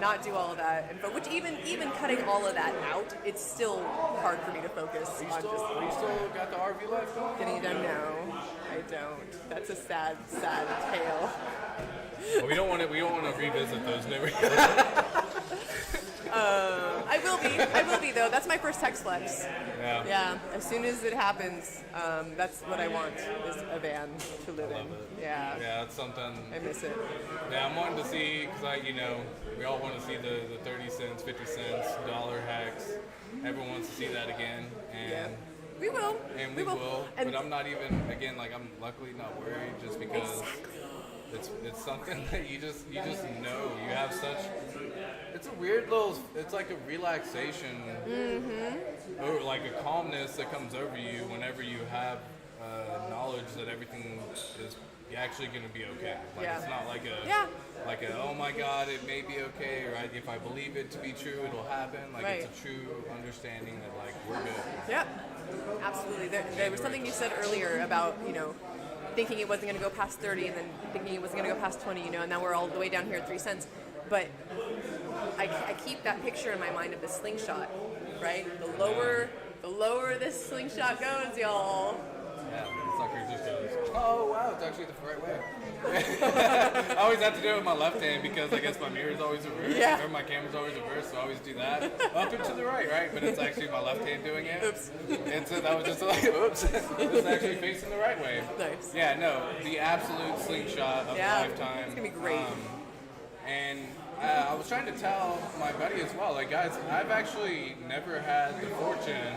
not do all of that. But which even cutting all of that out, it's still hard for me to focus on Are you still got the RV life going? getting it done. No, I don't. That's a sad tale. Well, we don't want to revisit those memories. I will be though. That's my first text flex. Yeah. Yeah. As soon as it happens, that's what I want is a van to live in. love it. Yeah. Yeah, it's something. I miss it. Yeah, I'm wanting to see, because we all want to see the 30 cents, 50 cents, dollar hacks. Everyone wants to see that again, and We will. and we will. And But I'm not even, again, like, I'm luckily not worried, just because it's something that you just know. You have such. It's a weird little. It's like a relaxation, or like a calmness that comes over you whenever you have knowledge that everything is actually going to be okay. Like, Yeah. it's not like Yeah. oh my God, it may be okay, or if I believe it to be true, it'll happen. Like, Right. it's a true understanding that, like, we're good. Yeah. Absolutely. There was something you said earlier about thinking it wasn't going to go past 30, and then thinking it wasn't going to go past 20. And now we're all the way down here at 3 cents. But I keep that picture in my mind of the slingshot, right? The lower this slingshot goes, y'all. Yeah, the sucker just goes, oh wow, it's actually the right way. I always have to do it with my left hand because I guess my mirror's always reversed, Yeah. or my camera's always reversed, so I always do that. Up and to the right? But it's actually my left hand doing it. Oops. And so that was just like, oops, it's actually facing the right way. Nice. Yeah, no, the absolute slingshot of Yeah, a lifetime. it's gonna be great. And I was trying to tell my buddy as well, like, guys, I've actually never had the fortune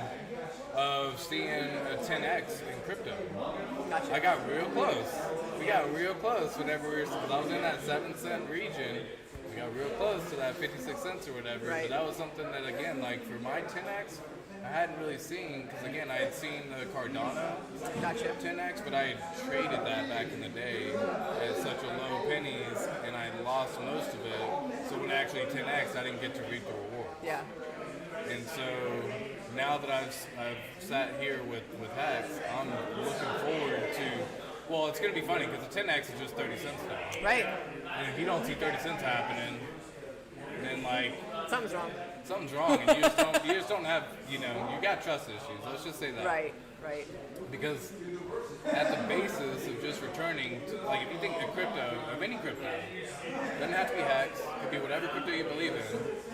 of seeing a 10x in crypto. Gotcha. I got real close. We got real close whenever we were, because I was in that 7-cent region. We got real close to that 56 cents or whatever. Right. But that was something that, again, like, for my 10x, I hadn't really seen, because again, I had seen the Cardano Gotcha. 10x, but I had traded that back in the day at such a low pennies, and I lost most of it. So when I actually 10x, I didn't get to reap the reward. Yeah. And so now that I've sat here with Hex, I'm looking forward to. Well, it's going to be funny because the 10x is just 30 cents now. Right. And if you don't see 30 cents happening, then like Something's wrong. something's wrong, and you just don't have, you got trust issues. Let's just say that. Right. Because at the basis of just returning, like, if you think of crypto, of any crypto, it doesn't have to be Hex, it could be whatever crypto you believe in,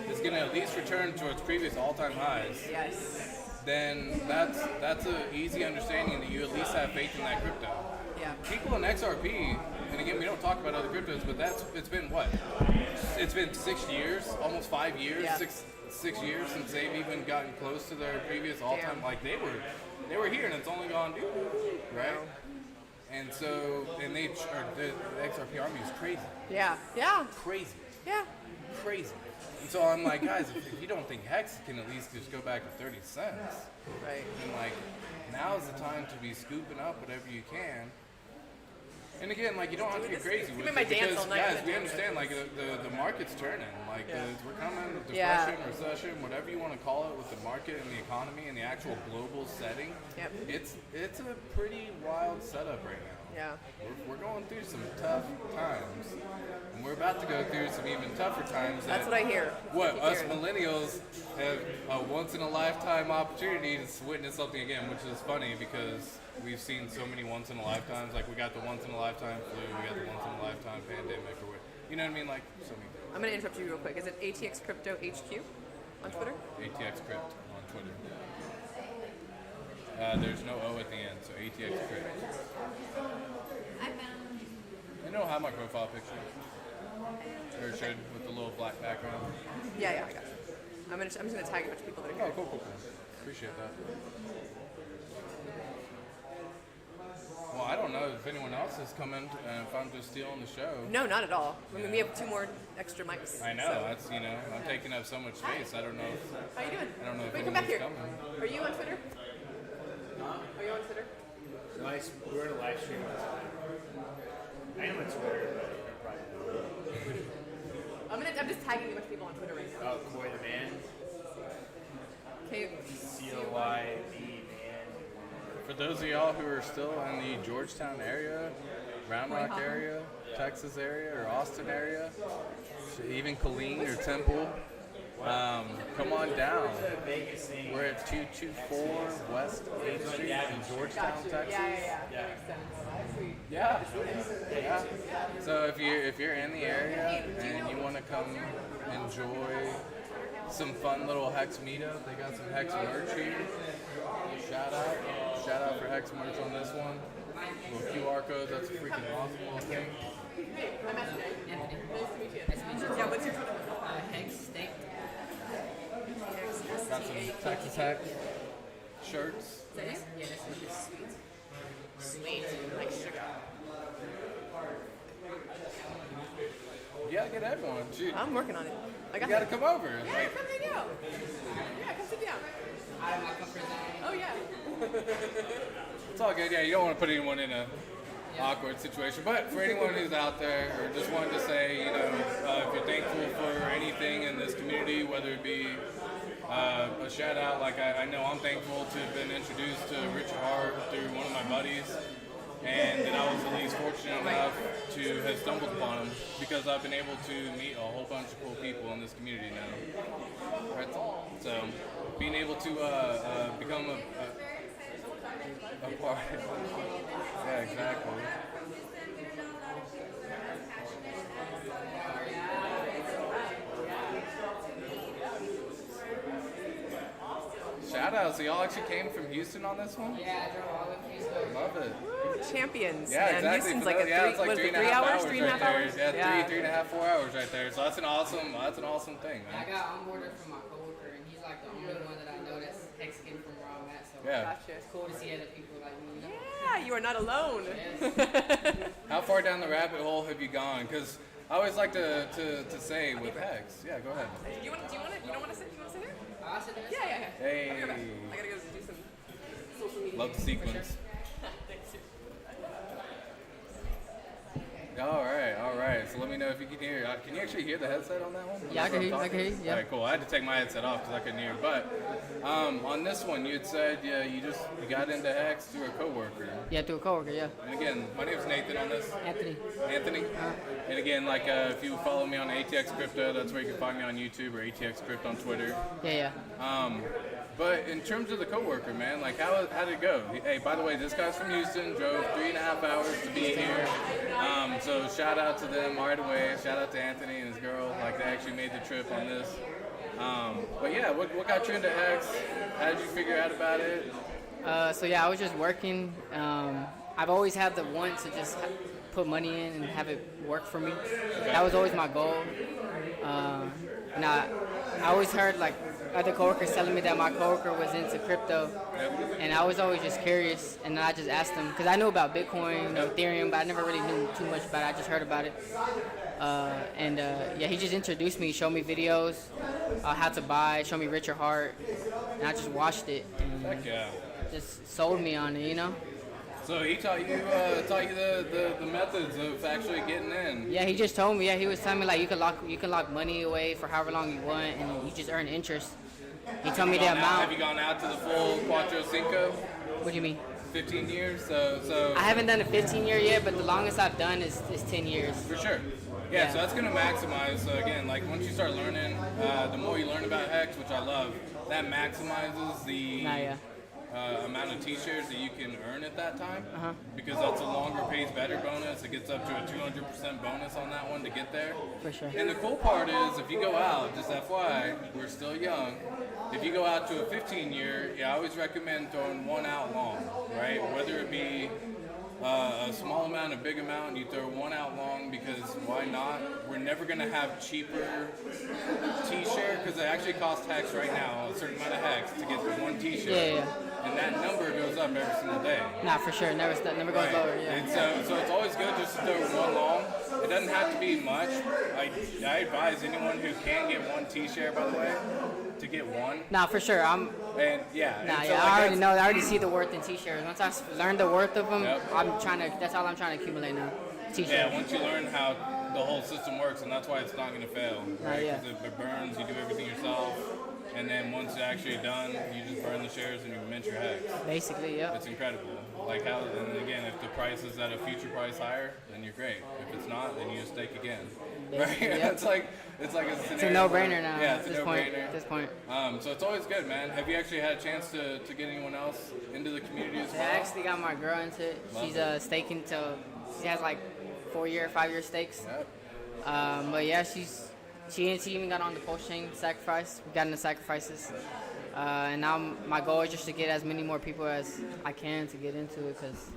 it's going to at least return to its previous all-time highs. Yes. Then that's an easy understanding that you at least have faith in that crypto. Yeah. People in XRP, and again, we don't talk about other cryptos, but it's been what? It's been 6 years, almost 5 years, Yeah. six years since they've even gotten close to their previous all-time. Damn. Like they were here, and it's only gone right. And so, and the XRP Army is crazy, Yeah. Yeah. crazy, Yeah. crazy. And so I'm like, guys, if you don't think Hex can at least just go back to 30 cents, Right. and like now's the time to be scooping up whatever you can. And again, like you don't have to get crazy with Give me my it dance because all night guys, with we it. understand like the market's turning. Like Yeah. we're coming with Yeah. depression, recession, whatever you want to call it, with the market and the economy and the actual global setting. Yep. It's a pretty wild setup right now. Yeah. We're going through some tough times, and we're about to go through some even tougher times. That's what I hear. What Keep us hearing. millennials have a once in a lifetime opportunity to witness something again, which is funny because we've seen so many once in a lifetimes. Like we got the once in a lifetime flu, we got the once in a lifetime pandemic, or what, you know what I mean? Like so many. I'm gonna interrupt you real quick. Is it ATX Crypto HQ on Twitter? ATX Crypt on Twitter. There's no O at the end, so ATX Crypt. You don't have my profile picture, or it should, with the little black background. Yeah. I got you. I'm just gonna tag a bunch of people that are Oh, here. cool. Appreciate that. Well, I don't know if anyone else has come in and if I'm just stealing the show. No, not at all. I mean, we have 2 more extra mics. I know, so- that's, I'm taking up so much space. I don't know if, How you doing? I don't know if Wait, come back anyone's here. coming. Are you on Twitter? Are you on Twitter? we're in a live stream. I am on Twitter, but you're probably I'm just tagging a bunch of people on Twitter right now. oh, Coy the Man, Okay. COYB Man. For those of y'all who are still in the Georgetown area, Round Rock area, Texas area, or Austin area, even Killeen or Temple, come on down. Vegas thing. We're at 224 West 8th Street in Georgetown, Texas. Yeah. Makes sense. Sweet. Yeah. So if you're in the area and you want to come enjoy some fun little Hex meetup, they got some Hex merch here. Shout out for Hex merch on this one. Little QR code, that's a freaking awesome little thing. Hey, I'm Anthony. Nice to meet you. Yeah, what's your Twitter? Hex State. Got some Texas Hex shirts. Is that you? Yeah, that's just sweet. Sweet. Like sugar. You gotta get everyone. Shoot. I'm working on it. I got You gotta it. come over. Yeah, Like, come hang out. Yeah, come sit down. Out of my comfort zone. Oh, yeah. it's all good. Yeah, you don't want to put anyone in a awkward situation. But for anyone who's out there or just wanted to say, if you're thankful for anything in this community, whether it be a shout out, like I know I'm thankful to have been introduced to Richard Hart through one of my buddies, and that I was at least fortunate enough to have stumbled upon him because I've been able to meet a whole bunch of cool people in this community now. Right? So being able to become a part. Yeah, exactly. Shout out. So y'all actually came from Houston on this one? Yeah, I drove all the way to Houston. Love it. Woo, champions. Yeah, man. exactly. Houston's For like those- a yeah, three, it's like what is three it, and a 3 half hours? hours 3.5 right there. hours? Yeah, 3.5, 4 hours right there. So that's an awesome thing, I man. got onboarded from my coworker, and he's like the only one that I know that's Mexican from where I'm at. So Yeah. Gotcha. it's cool to see other people like me. Yeah, you are not alone. How far down the rabbit hole have you gone? Because I always like to say with Hex. Yeah, go ahead. You don't want to sit here? I said that's Yeah. Hey. I'll go back. I gotta go do some social media. Love the sequence. Thanks. All right. So let me know if you can hear. Can you actually hear the headset on that one? Yeah, I can hear you, yeah. All right, cool. I had to take my headset off because I couldn't hear. But on this one, you had said you got into Hex through a coworker. Yeah, through a coworker, yeah. And again, my name's Nathan on this. Anthony. And again, like if you follow me on ATX Crypto, that's where you can find me on YouTube or ATX Crypto on Twitter. Yeah. But in terms of the coworker, man, like how did it go? Hey, by the way, this guy's from Houston, drove 3.5 hours to be here. So shout out to them right away. Shout out to Anthony and his girl. Like they actually made the trip on this. But yeah, what got you into Hex? How did you figure out about it? So yeah, I was just working. I've always had the want to just put money in and have it work for me. That was always my goal. And I always heard like other coworkers telling me that my coworker was into crypto, and I was always just curious, and I just asked him because I knew about Bitcoin, Ethereum, but I never really knew too much about it. I just heard about it, yeah, he just introduced me, showed me videos, how to buy, showed me Richard Hart, and I just watched it. And Heck yeah. just sold me on it, you know. So he taught you the methods of actually getting in. Yeah, he just told me. Yeah, he was telling me like you can lock money away for however long you want, and you just earn interest. He told me the amount. Have you gone out to the full Cuatro Cinco? What do you mean? 15 years. So I haven't done a 15 year yet, but the longest I've done is 10 years. For sure. Yeah, so that's gonna maximize. So again, like once you start learning, the more you learn about Hex, which I love, that maximizes the amount of T-shares that you can earn at that time, because that's a longer pays better bonus. It gets up to a 200% bonus on that one to get there. For sure. And the cool part is, if you go out, just FYI, we're still young. If you go out to a 15-year, I always recommend throwing one out long, right? Whether it be a small amount, a big amount, you throw one out long, because why not? We're never going to have cheaper T-share, because it actually costs Hex right now, a certain amount of Hex to get one T-share. Yeah. And that number goes up every single day. Nah, for sure. Never goes Right. lower. Yeah. And so it's always good just to throw one long. It doesn't have to be much. I advise anyone who can get one T-share, by the way, to get one. Nah, for sure. And yeah. Nah, and so, yeah. like, I already know. I already see the worth in T-shirts. Once I learn the worth of them, Yep. That's all I'm trying to accumulate now. T-shirts. Yeah, once you learn how the whole system works, and that's why it's not going to fail, right? yeah. Because it burns, you do everything yourself, and then once it's actually done, you just burn the shares and you mint your Hex. Basically, yeah. It's incredible. Like how, and again, if the price is at a future price higher, then you're great. If it's not, then you just stake again. Right? Yep. it's like a scenario. It's a no-brainer now. Yeah, it's at a this point. no-brainer. At this point. So it's always good, man. Have you actually had a chance to get anyone else into the community as well? I actually got my girl into it. She's staking till she has like 5-year stakes. Yep. But yeah, she even got on the post chain sacrifice. We got into sacrifices, and now my goal is just to get as many more people as I can to get into it, because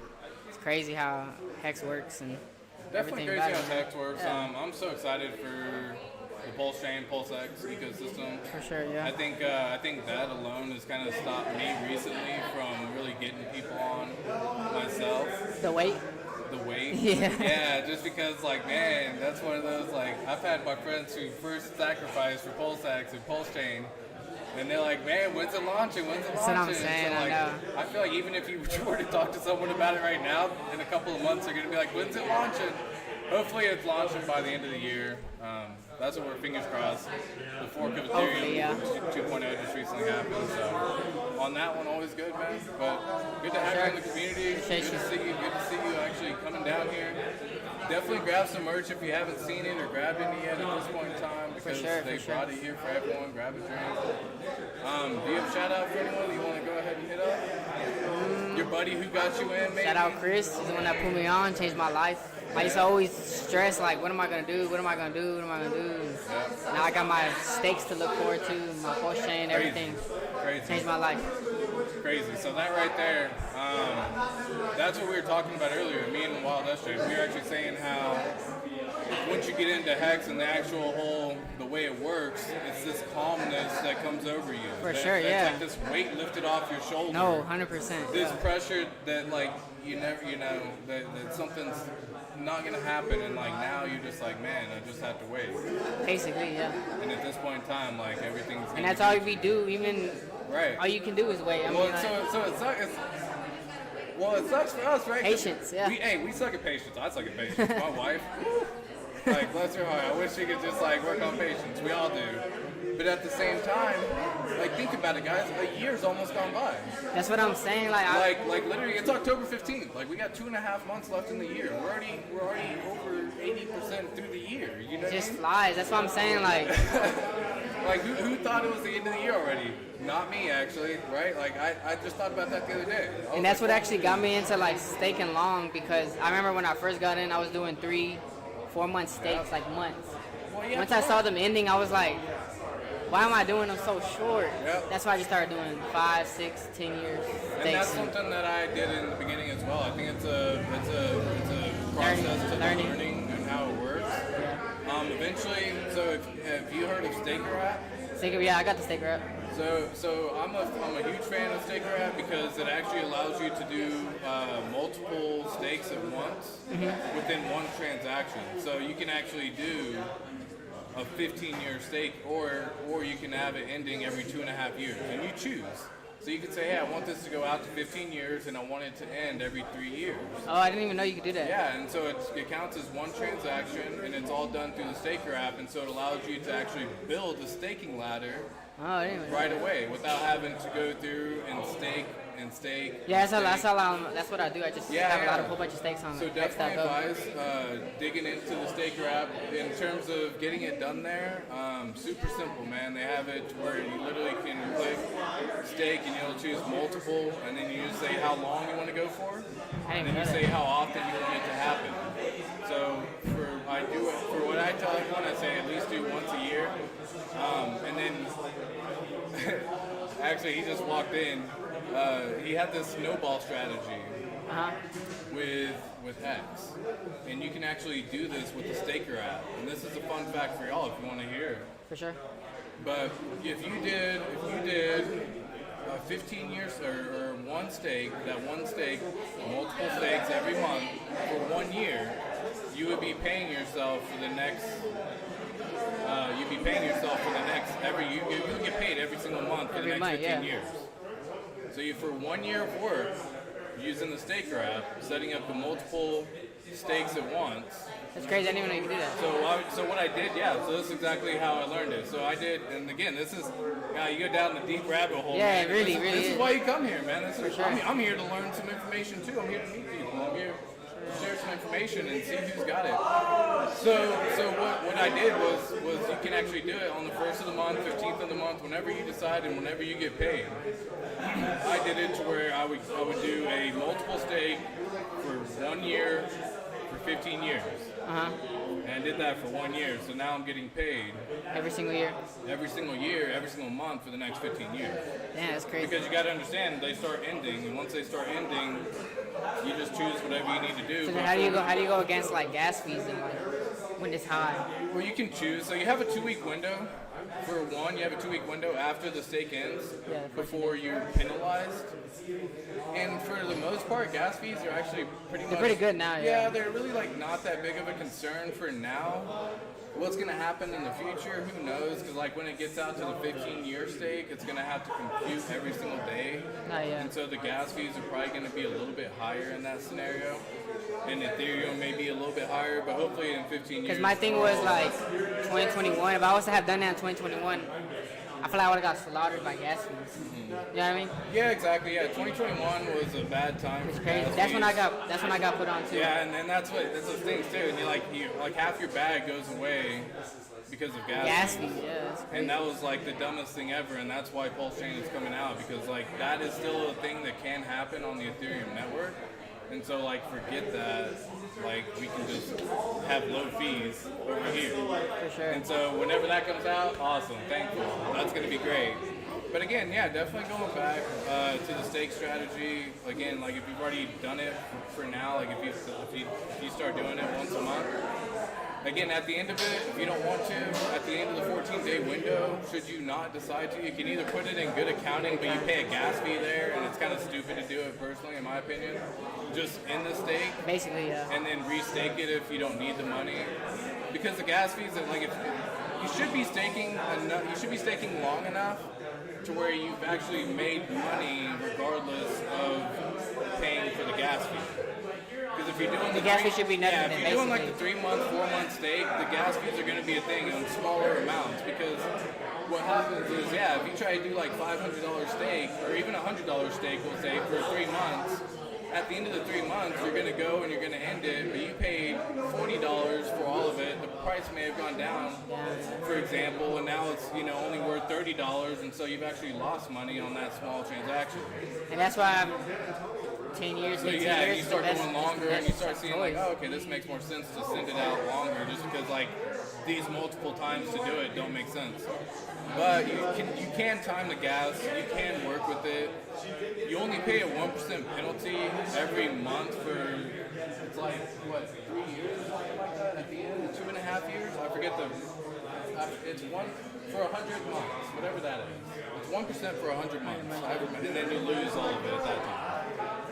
it's crazy how Hex works and Definitely everything crazy about how it. Hex works. Yeah. I'm so excited for the Pulse Chain, PulseX ecosystem. For sure, yeah. I think that alone has kind of stopped me recently from really getting people on myself. The weight. The weight. Yeah. Yeah, just because, like, man, that's one of those, like, I've had my friends who first sacrificed for PulseX and Pulse Chain, and they're like, man, when's it launching? When's it That's what I'm launching? saying, So, I like, know. I feel like even if you were to talk to someone about it right now, in a couple of months, they're going to be like, when's it launching? Hopefully it's launching by the end of the year. That's what we're fingers crossed. The fork of Hopefully, Ethereum yeah. 2.0 just recently happened. So on that one, always good, man. But good to have you in the community. Appreciate Good you. to see you. Good to see you actually coming down here. Definitely grab some merch if you haven't seen it or grabbed any yet at this point in time, because they brought it here for everyone. Grab a drink. Do you have a shout out for anyone that you want to go ahead and hit up? Your buddy who got you in, maybe? Shout out Chris. He's the one that put me on, changed my life. I used to always stress, like, what am I going to do? What am I going to do? What am I going to do? And now I got my stakes to look forward to, my post chain, everything. Crazy. Changed my life. Crazy. So that right there, that's what we were talking about earlier, me and Wild SJ. We were actually saying how once you get into Hex and the actual the way it works, it's this calmness that comes over you. For sure, yeah. It's like this weight lifted off your shoulder. No, 100%. This pressure that, like, you never, that something's not gonna happen, and like now you're just like, man, I just have to wait. Basically, yeah. And at this point in time, like, everything's. And that's all we do. Even right. All you can do is wait. I mean, Well, like, so it sucks. Well, it sucks for us, right? Patience, yeah. We suck at patience. I suck at patience. My wife, like, bless her heart. I wish she could just, like, work on patience. We all do. But at the same time, like, think about it, guys. A year's almost gone by. That's what I'm saying. Like literally, it's October 15th. Like, we got 2.5 months left in the year. We're already over 80% through the year. You know it just what flies. That's what I'm saying. Like, like who thought it was the end of the year already? Not me, actually. Right? Like, I just thought about that the other day. and that's what actually got me into like staking long, because I remember when I first got in, I was doing 3-4 month stakes, like months. Well, yeah, Once I saw them ending, I was like, why am I doing them so short? Yep. That's why I just started doing 5, 6, 10 years And that's stakes. something that I did in the beginning as well. I think it's a process to learning and how it works. eventually, so have you heard of steak wrap? Steak, yeah, I got the steak wrap. So I'm a huge fan of steak wrap because it actually allows you to do multiple steaks at once within one transaction. So you can actually do a 15-year steak, or you can have it ending every 2.5 years, and you choose. So you could say, hey, I want this to go out to 15 years, and I want it to end every 3 years. Oh, I didn't even know you could do that. Yeah, and so it counts as one transaction, and it's all done through the staker app, and so it allows you to actually build a staking ladder right away without having to go through and stake. Yeah, that's what I do. I just have a whole bunch of steaks on So it. definitely advise digging into the staker app. In terms of getting it done there, super simple, man. They have it where you literally can click stake and you'll choose multiple, and then you just say how long you want to go for, and then you say how often you want it to happen. So for what I tell everyone, I say at least do once a year, and then actually he just walked in. He had this snowball strategy with X, and you can actually do this with the staker app. And this is a fun fact for y'all if you want to hear. For sure. But if you did 15 years or one stake, multiple stakes every month for 1 year, you would be paying yourself for the next. You would get paid every single month for the next 15 years. So for 1 year of work, using the staker app, setting up the multiple stakes at once. That's crazy. I didn't even know you could do that. So what I did, so this is exactly how I learned it. So I did, and again, this is, you go down the deep rabbit hole. Yeah, man. it really This is. is why you come here, man. This is, sure. I'm here to learn some information too. I'm here to meet people. I'm here to share some information and see who's got it. So what I did was you can actually do it on the 1st of the month, 15th of the month, whenever you decide and whenever you get paid. I did it to where I would do a multiple stake for 1 year for 15 years. And I did that for 1 year, so now I'm getting paid every single year, every single month for the next 15 years. Yeah, that's crazy. Because you got to understand, they start ending, and once they start ending, you just choose whatever you need to do. So then how do you go against like gas fees and like when it's high? Well, you can choose. So you have a 2-week window. For one, you have a 2-week window after the stake ends before you're penalized. And for the most part, gas fees are actually pretty good now. Yeah, they're really like not that big of a concern for now. What's going to happen in the future, who knows? Because like when it gets out to the 15-year stake, it's going to have to compute every single day. And so the gas fees are probably going to be a little bit higher in that scenario. And Ethereum may be a little bit higher, but hopefully in 15 years. Because my thing was like 2021. If I was to have done that in 2021, I feel like I would have got slaughtered by gas fees. You know what I mean? Yeah, exactly. Yeah, 2021 was a bad time. It's crazy. That's when I got put on too. Yeah, and that's the thing too. And you like half your bag goes away because of gas fees. Yeah. And that was like the dumbest thing ever, and that's why Pulse Chain is coming out, because like that is still a thing that can happen on the Ethereum network. And so like forget that, like we can just have low fees over here. For sure. And so whenever that comes out, awesome, thankful. That's gonna be great. But again, yeah, definitely going back to the stake strategy. Again, like if you've already done it for now, like if you start doing it once a month. Again, at the end of it, if you don't want to, at the end of the 14-day window, should you not decide to, you can either put it in good accounting, but you pay a gas fee there, and it's kind of stupid to do it personally, in my opinion. Just in the stake. Basically, yeah. And then restake it if you don't need the money. Because the gas fees, like if you should be staking long enough to where you've actually made money regardless of paying for the gas fee. Because if you're doing the gas fee should be nothing. If you're doing like the 3-month, 4-month stake, the gas fees are going to be a thing in smaller amounts. Because what happens is, if you try to do like $500 stake or even $100 stake, we'll say for 3 months. At the end of the 3 months, you're going to go and you're going to end it, but you paid $40 for all of it. The price may have gone down, for example, and now it's only worth $30, and so you've actually lost money on that small transaction. And that's why 10 years, so 15 yeah, years. you start going longer, and you start seeing like, oh, okay, this makes more sense to send it out longer, just because like these multiple times to do it don't make sense. But you can time the gas, you can work with it. You only pay a 1% penalty every month for, it's like, what, 3 years, something like that at the end, 2.5 1.5 years. I forget it's one for 100 months, whatever that is. It's 1% for 100 months, and then you lose all of it at that time.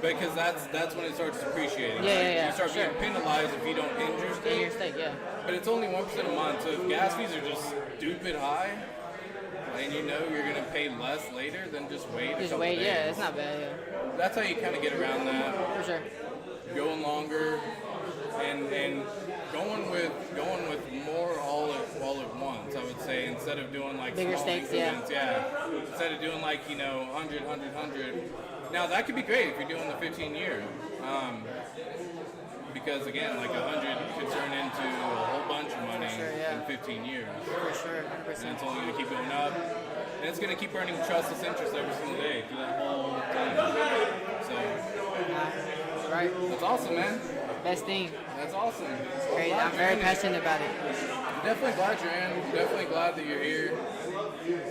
Because that's when it starts depreciating. Yeah. You start getting penalized if you don't end your In your stake. state, yeah. But it's only 1% a month, so if gas fees are just stupid high, and you know you're gonna pay less later, then just wait. Just wait, yeah, it's not bad, yeah. That's how you kind of get around that. For sure. Going longer, and going with more all at once. I would say instead of doing like Bigger small stakes, increments, instead of doing like 100. Now that could be great if you're doing the 15 year, because again, like 100 could turn into a whole bunch of money in 15 years. For sure, 100%. And it's only going to keep going up, and it's going to keep earning trustless interest every single day through that whole time. So Right. that's awesome, man. Best thing. That's awesome. Great. I'm very passionate about it. Definitely glad you're in. Definitely glad that you're here.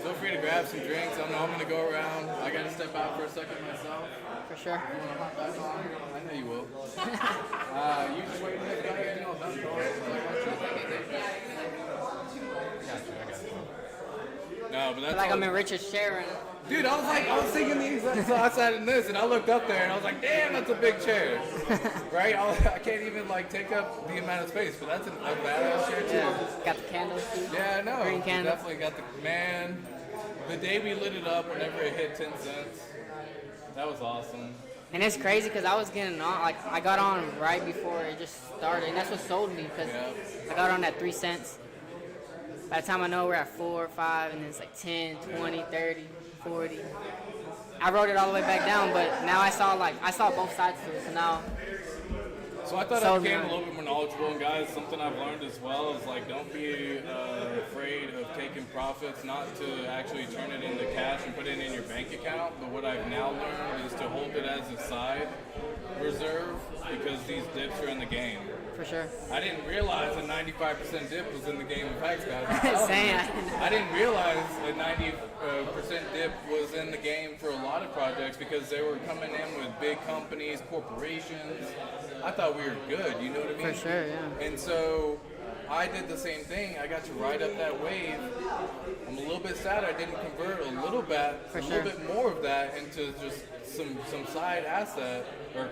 Feel free to grab some drinks. I know I'm going to go around. I got to step out for a second myself. For sure. You want to hop back on? I know you will. You just wait until you got everything all done. I got you. No, but that's Like all. I'm in Richard's chair right now. Dude, I was thinking the exact so I sat in this, and I looked up there, and I was like, damn, that's a big chair. Right? I can't even, take up the amount of space, but that's a badass chair, too. Yeah. Got the candles too. Yeah, I know. Green candle. Definitely got the day we lit it up, whenever it hit 10 cents, that was awesome. And it's crazy because I was getting on, I got on right before it just started, and that's what sold me because I got on at 3 cents. By the time I know we're at 4 or 5, and then it's like 10, 20, 30, 40. I wrote it all the way back down, but now I saw both sides to it, so now. So I thought I became a little bit more knowledgeable, and guys, something I've learned as well is don't be afraid of taking profits, not to actually turn it into cash and put it in your bank account, but what I've now learned is to hold it as a side reserve because these dips are in the game. For sure. I didn't realize a 95% dip was in the game of hex, guys. I didn't realize a 90% dip was in the game for a lot of projects because they were coming in with big companies, corporations. I thought we were good, you know what I mean? For sure, yeah. And so I did the same thing. I got to ride up that wave. I'm a little bit sad I didn't convert a little bit more of that into just some side asset, or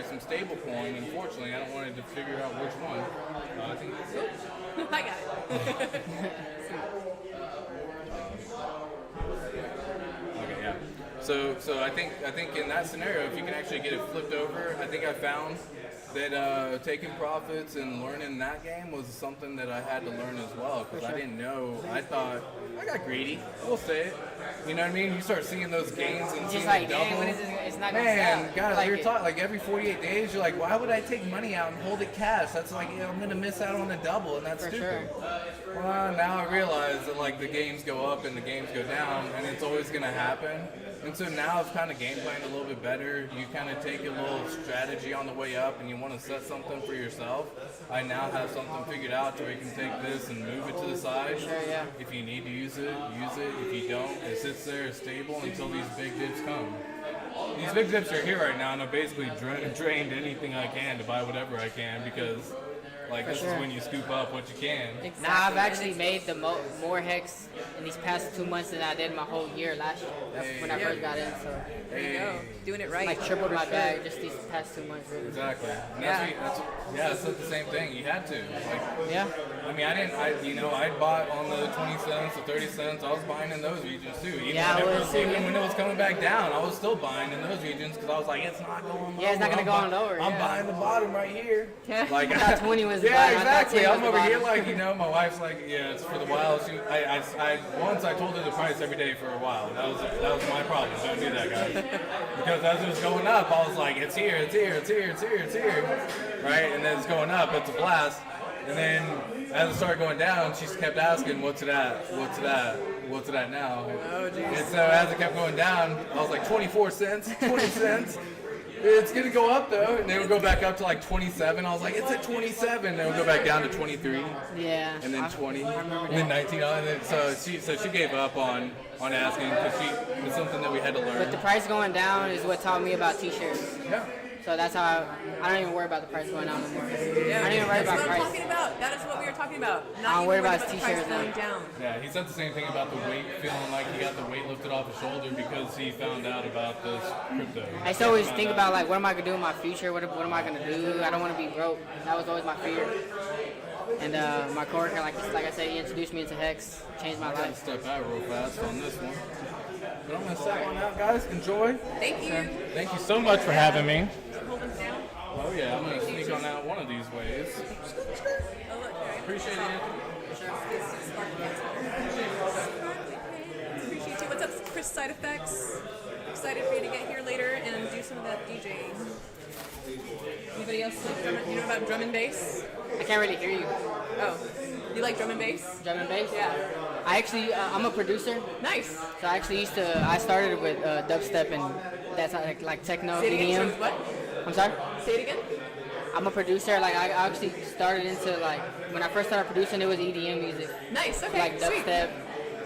some stable coin. Unfortunately, I don't wanted to figure out which one. I think that's it. I got it. Okay, yeah. So I think in that scenario, if you can actually get it flipped over, I think I found that taking profits and learning that game was something that I had to learn as well because I didn't know. I thought I got greedy. We'll say it. You know what I mean? You start seeing those gains and seeing like, the double. dang, when is this? It's not gonna Man, stop. guys, you're talking every 48 days. You're like, why would I take money out and hold it cash? That's I'm gonna miss out on the double, and that's For stupid. sure. Well, now I realize that the games go up and the games go down, and it's always gonna happen. And so now I've kind of game planned a little bit better. You kind of take a little strategy on the way up, and you want to set something for yourself. I now have something figured out to where you can take this and move it to the side. Sure, yeah. If you need to use it, use it. If you don't, it sits there stable until these big dips come. These big dips are here right now, and I've basically drained anything I can to buy whatever I can because, this is when you scoop up what you can. Now I've actually made the more hex in these past 2 months than I did my whole year last year. That's when I first got in. So There you go. Doing it right. I tripled my bag just these past 2 months. Really. Exactly. And Yeah. it's the same thing. You had to. Yeah. I mean, I bought on the 20 cents, the 30 cents. I was buying in those regions too. Even when it was coming back down, I was still buying in those regions because I was like, it's not going lower. Yeah, it's not gonna go on lower. I'm buying the bottom right here. I thought 20 was the yeah, bottom. exactly. I'm over here bottom. my wife's like, yeah, it's for the while. I told her the price every day for a while. That was my problem. Don't do that, guys. Because as it was going up, I was like, it's here, it's here, it's here, it's here, it's here. Right? And then it's going up, it's a blast. And then as it started going down, she kept asking, what's it at? What's it at? What's it at now? Oh, geez. And so as it kept going down, I was like, 24 cents, 20 cents. It's going to go up though. And they would go back up to 27. I was like, it's at 27. They would go back down to 23. Yeah. And then 20. And then 19. And then so she gave up on asking because it's something that we had to learn. But the price going down is what taught me about t-shirts. Yeah. So that's how I don't even worry about the price going down anymore. Yeah, I don't even worry that's about what I'm price. talking about. That is what we were talking about. Not I don't even worry worried about the his price t-shirts now. going down. Yeah, he said the same thing about the weight, feeling like he got the weight lifted off his shoulder because he found out about this crypto. I used to always think about like, what am I gonna do in my future? What am I gonna do? I don't want to be broke. That was always my fear. And my coworker, like I said, he introduced me into Hex, changed my I gotta life. step out real fast on this one. But I'm gonna set one out, guys. Enjoy. Thank you. Thank you so much for having me. Hold them down. Oh yeah, I'm gonna sneak on out one of these ways. Oh, look, there. Appreciate it, Anthony. Appreciate you. What's up, Chris Side Effects? Excited for you to get here later and do some of that DJing. Anybody else like you know about drum and bass? I can't really hear you. Oh, you like drum and bass? Drum and bass? Yeah. I actually, I'm a producer. Nice. So I actually I started with dubstep and that's like techno, Say it again. EDM. What? I'm sorry? Say it again. I'm a producer. Like I actually started into like, when I first started producing, it was EDM music. Nice. Okay. Like Sweet. dubstep,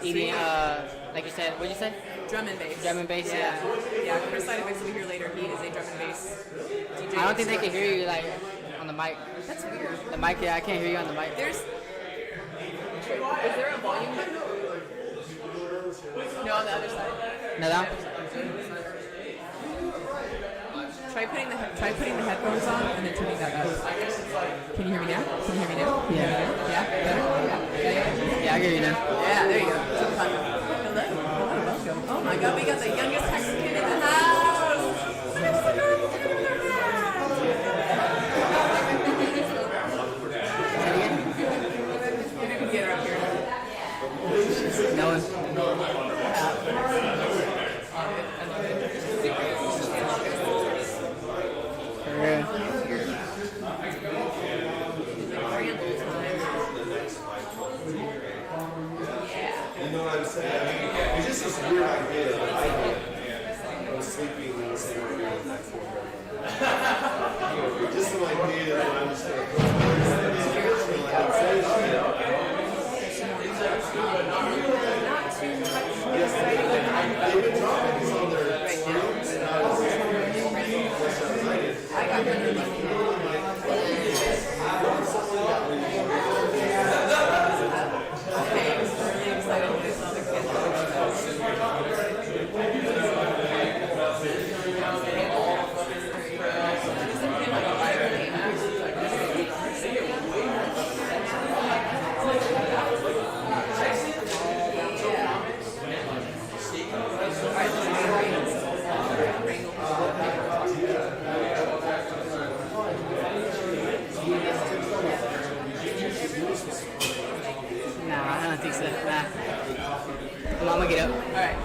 EDM, like you said, what'd you say? Drum and bass. Drum and bass, yeah. Yeah. Chris Side Effects will be here later. He is a drum and bass DJ. I don't think they can hear you like on the mic. That's weird. The mic, yeah, I can't hear you on the mic. Is there a volume button? No, on the other side. No, that? Try putting the headphones on and then turning that up. Can you hear me now? Can you hear me now? Yeah. Yeah? Better? Yeah. Yeah, I hear you now. Yeah, there you go. Hello. Hello, welcome. Oh my god, we got the youngest Mexican in the house! Maybe we can get her up here. No one. For real. You know what I'm saying? It's just this weird idea that I was sleeping in the same room as that just some idea that I'm just going to put they've been talking to some of their students and I was Nah, I don't think so. Nah. I'm gonna get up. Alright.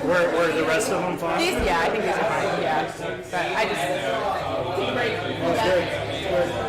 Were the rest of them fine? Yeah, I think these are fine. Yeah, but I just great. That's good. Good.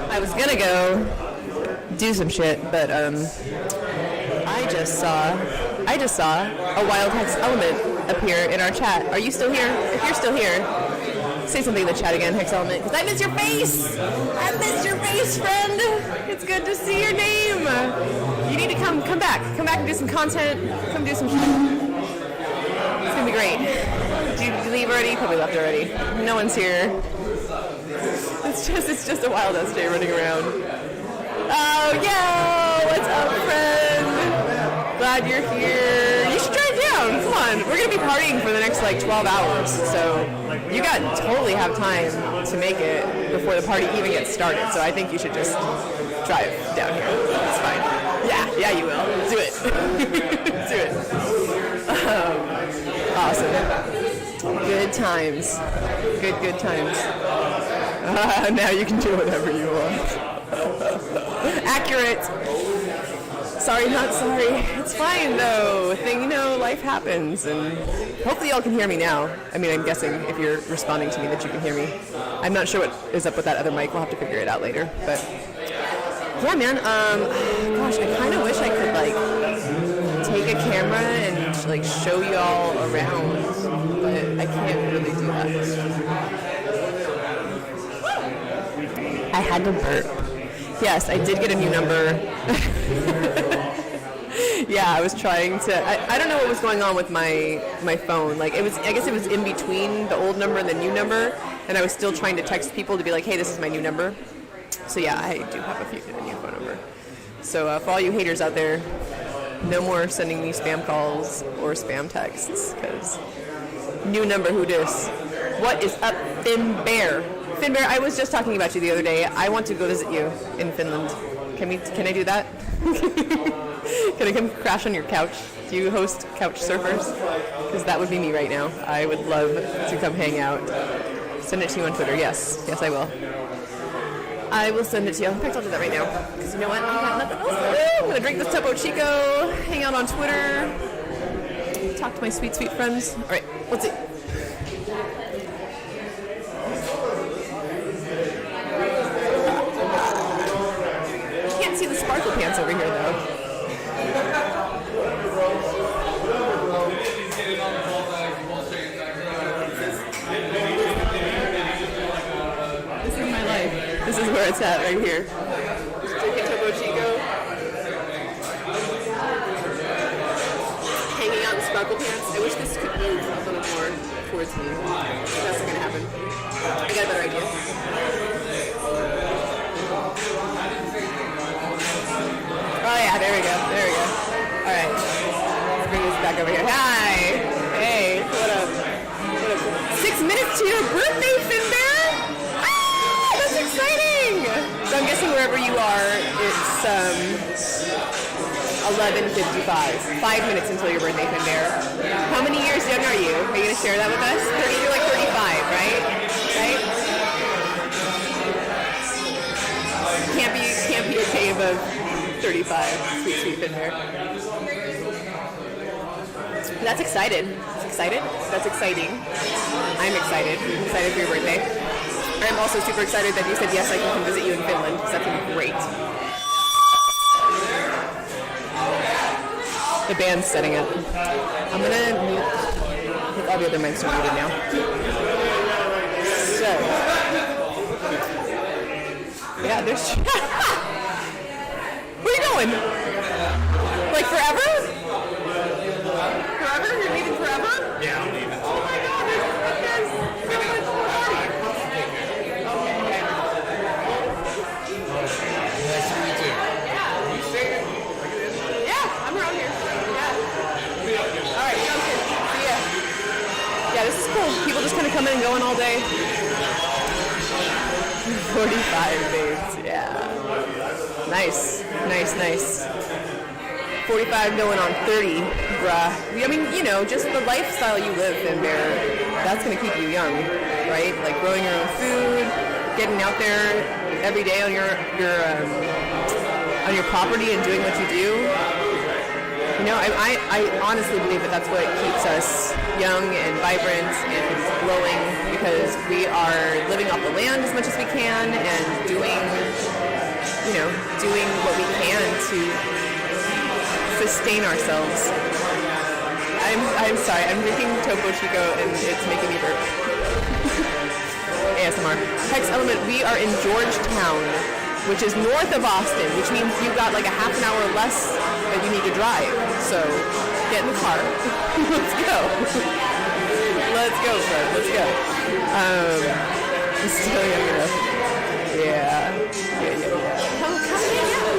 I was gonna go do some shit, but I just saw a Wild Hex Element appear in our chat. Are you still here? If you're still here, say something in the chat again, Hex Element, because I miss your face. I miss your face, friend. It's good to see your name. You need to come back and do some content. Come do some shit. It's gonna be great. Did you leave already? Probably left already. No one's here. It's just a Wild Us day running around. Oh, yo! What's up, friend? Glad you're here. You should drive down. Come on. We're going to be partying for the next, 12 hours. So you totally have time to make it before the party even gets started. So I think you should just drive down here. It's fine. Yeah, you will. Do it. Do it. Awesome. Good times. Good times. Now you can do whatever you want. Accurate. Sorry, not sorry. It's fine though. Life happens, and hopefully y'all can hear me now. I mean, I'm guessing if you're responding to me that you can hear me. I'm not sure what is up with that other mic. We'll have to figure it out later. But yeah, man. Gosh, I kind of wish I could take a camera and show y'all around, but I can't really do that. I had to burp. Yes, I did get a new number. Yeah, I was trying to. I don't know what was going on with my phone. I guess it was in between the old number and the new number, and I was still trying to text people to be like, hey, this is my new number. So yeah, I do have a new phone number. So for all you haters out there, no more sending me spam calls or spam texts, because new number, who dis? What is up, Finn Bear? Finn Bear, I was just talking about you the other day. I want to go visit you in Finland. Can I do that? Can I come crash on your couch? Do you host couch surfers? Because that would be me right now. I would love to come hang out. Send it to you on Twitter. Yes, I will. I will send it to you. In fact, I'll do that right now. Because you know what? I got nothing else to do. I'm going to drink this Topo Chico, hang out on Twitter, talk to my sweet, sweet friends. All right, let's see. I can't see the sparkle pants over here, though. This is my life. This is where it's at, right here. Just drinking Topo Chico. Hanging out in sparkle pants. I wish this could move a little more towards me. But that's not going to happen. I got a better idea. Oh yeah, there we go. All right. Let's bring this back over here. Hi. Hey, what up? 6 minutes to your birthday, Finn Bear? Ah, that's exciting. So I'm guessing wherever you are, it's 11:55. 5 minutes until your birthday, Finn Bear. How many years young are you? Are you gonna share that with us? 30. You're like 35, right? Right? Can't be a cave of 35. Sweet Finn Bear. That's excited. That's exciting. I'm excited. I'm excited for your birthday. I'm also super excited that you said yes, I can come visit you in Finland, because that's going to be great. The band's setting up. I'm going to mute. I think all the other mics are muted now. So. Yeah, there's... Where are you going? Like forever? Forever? You're leaving forever? Yeah, I'm leaving. Oh my god, there's so much party. Okay. Nice to meet you. You staying? Yeah, I'm around here. Yeah. Alright, sounds good. See ya. Yeah, this is cool. People just kind of coming and going all day. 45 babes, yeah. Nice. 45 going on 30, bruh. I mean, you know, just the lifestyle you live in there, that's gonna keep you young, right? Like growing your own food, getting out there every day on your property and doing what you do. You know, I honestly believe that that's what keeps us young and vibrant and glowing, because we are living off the land as much as we can and doing what we can to sustain ourselves. I'm sorry, I'm drinking Topo Chico and it's making me burp. ASMR. Hex Element, we are in Georgetown, which is north of Austin, which means you've got like a half an hour less that you need to drive. So get in the car. Let's go. Let's go, Fred. Let's go. I'm still young enough. Yeah. Come hang out.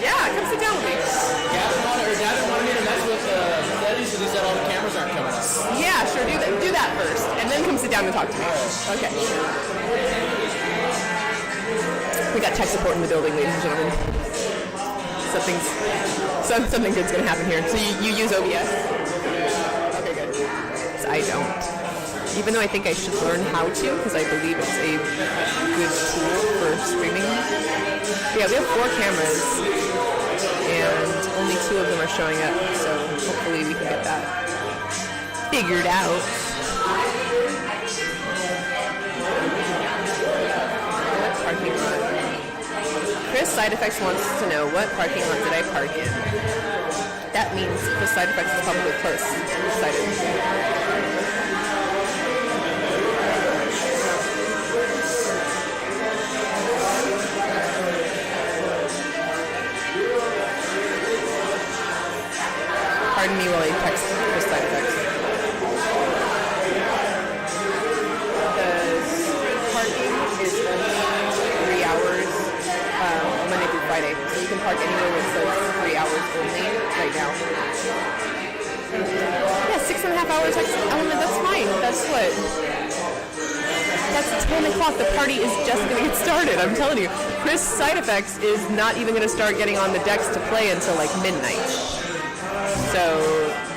Yeah, come sit down with me. Gavin wanted me to mess with Freddy, so he said all the cameras aren't coming up. Yeah, sure. Do that first, and then come sit down and talk to me. Okay. We got tech support in the building, ladies and gentlemen. Something good's gonna happen here. So you use OBS? Okay, good. So I don't. Even though I think I should learn how to, because I believe it's a good tool for streaming. Yeah, we have 4 cameras, and only 2 of them are showing up, so hopefully we can get that figured out. What parking lot? Chris Side Effects wants to know, what parking lot did I park in? That means Chris Side Effects is probably close. I'm excited. Pardon me while I text Chris Side Effects. Because parking is only 3 hours Friday, so you can park anywhere where it says 3 hours only right now. Yeah, 6.5 hours. Element, that's fine. That's what. That's 10 o'clock. The party is just going to get started. I'm telling you. Chris Side Effects is not even going to start getting on the decks to play until like midnight. So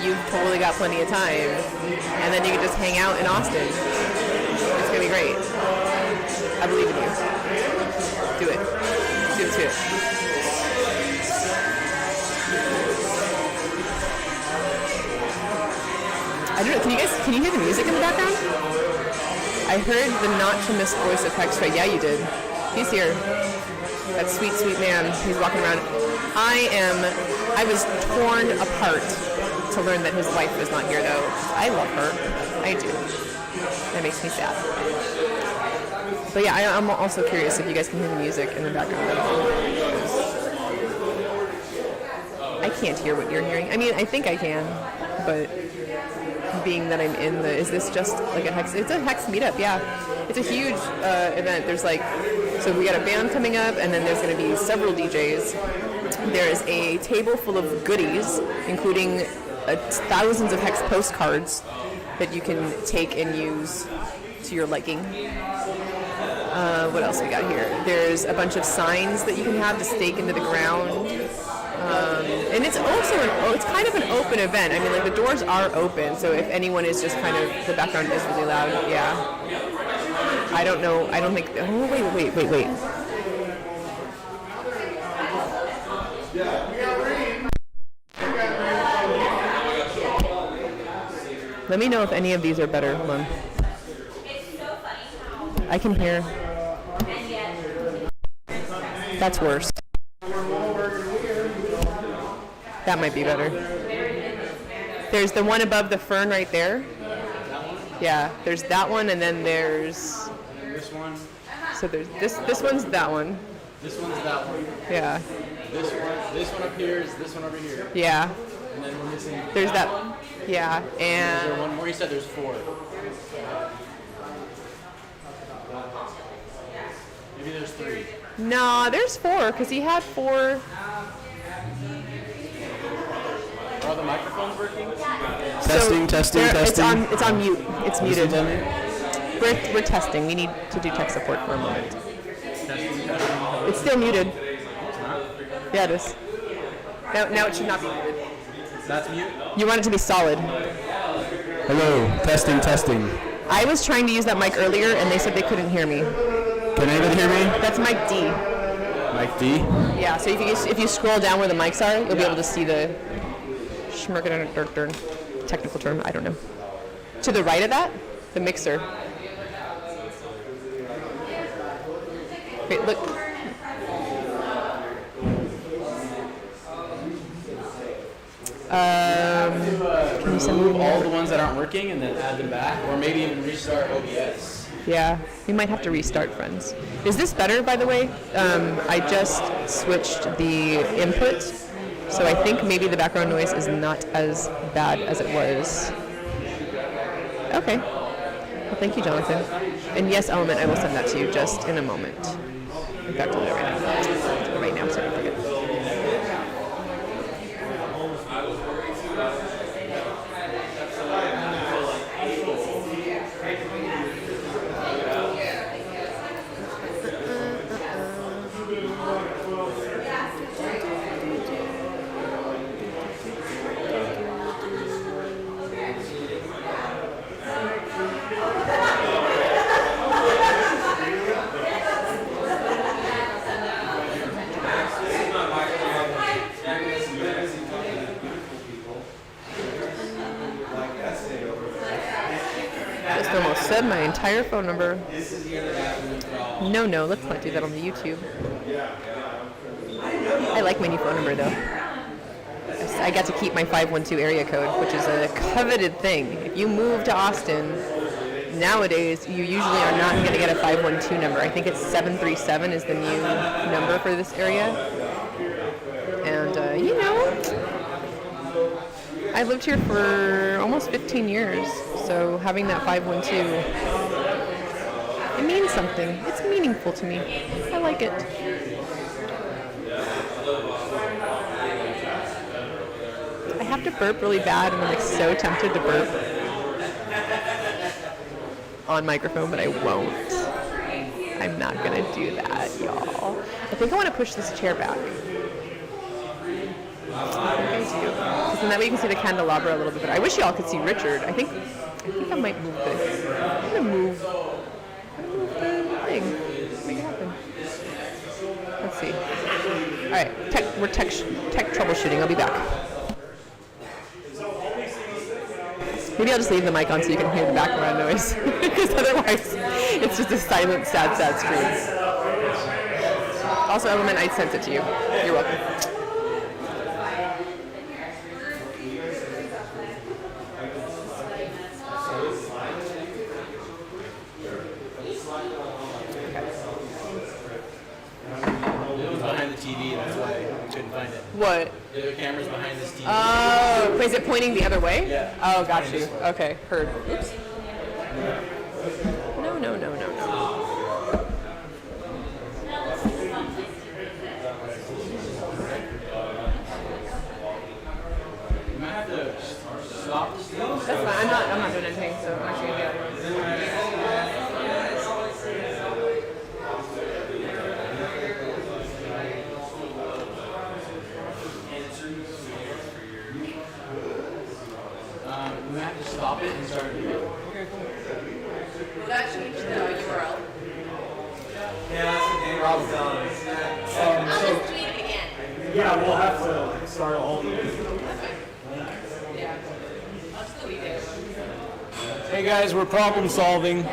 you've totally got plenty of time, and then you can just hang out in Austin. It's going to be great. I believe in you. Do it. Do it. I don't know, can you hear the music in the background? I heard the not to miss voice of Hextra. Yeah, you did. He's here. That sweet, sweet man. He's walking around. I was torn apart to learn that his wife was not here, though. I love her. I do. That makes me sad. But yeah, I'm also curious if you guys can hear the music in the background at all. I can't hear what you're hearing. I mean, I think I can, but being that I'm in the, is this just like a Hex? It's a Hex meetup, yeah. It's a huge event. There's like, so we got a band coming up, and then there's going to be several DJs. There is a table full of goodies, including thousands of Hex postcards that you can take and use to your liking. What else we got here? There's a bunch of signs that you can have to stake into the ground. And it's also it's kind of an open event. I mean, like the doors are open, so if anyone is just kind of, the background is really loud, yeah. I don't know, I don't think, oh, wait. Let me know if any of these are better. Hold on. I can hear. That's worse. That might be better. There's the one above the fern right there. Yeah, there's that one, and then there's This one. So there's this one's that one. This one's that one. Yeah. This one up here is this one over here. Yeah. And then we're missing. There's that. Yeah, Is there and one more? You said there's 4. Maybe there's 3. no, there's 4 because he had 4. Are all the microphones working? Testing. testing. It's on mute. It's muted. We're testing. We need to do tech support for a moment. It's still muted. Yeah, it is. Now it should not be muted. That's mute? You want it to be solid. Hello, testing. I was trying to use that mic earlier, and they said they couldn't hear me. Can anybody hear me? That's mic D. Mic D? Yeah, so if you scroll down where the mics are, you'll be able to see the schmirkadurkdurn, technical term, I don't know. To the right of that, the mixer. Wait, look. Can you send me Remove all the ones that aren't working and then add them back, or maybe even restart OBS. Yeah, we might have to restart, friends. Is this better, by the way? I just switched the input, so I think maybe the background noise is not as bad as it was. Okay. Well, thank you, Jonathan. And yes, Element, I will send that to you just in a moment. In fact, I'll do it right now. Right now, so I don't forget. Just almost said my entire phone number. No, let's not do that on the YouTube. I like my new phone number though. I got to keep my 512 area code, which is a coveted thing. If you move to Austin, nowadays you usually are not going to get a 512 number. I think it's 737 is the new number for this area. And I lived here for almost 15 years, so having that 512, it means something. It's meaningful to me. I like it. I have to burp really bad, and I'm like so tempted to burp on microphone, but I won't. I'm not gonna do that, y'all. I think I want to push this chair back. I think I do, because then that way you can see the candelabra a little bit better. I wish y'all could see Richard. I think I might move this. I'm gonna move the thing. Make it happen. Let's see. All right, we're tech troubleshooting. I'll be back. Maybe I'll just leave the mic on so you can hear the background noise, because otherwise it's just a silent, sad scream. Also, Element, I sent it to you. You're welcome. Behind the TV, that's why I couldn't find it. What? The other camera's behind this TV. Oh, is it pointing the other way? Yeah. Oh, got you. Okay, heard. Oops. No. You might have to stop the steam. That's fine. I'm not doing anything, so I'm actually gonna be out of here. We have to stop it and start it again. Will that change the URL? Yeah, that's the game Rob's telling us. I'll just tweet it again. Yeah, we'll have to start all the Yeah. I'll just delete it. Hey guys, we're problem solving.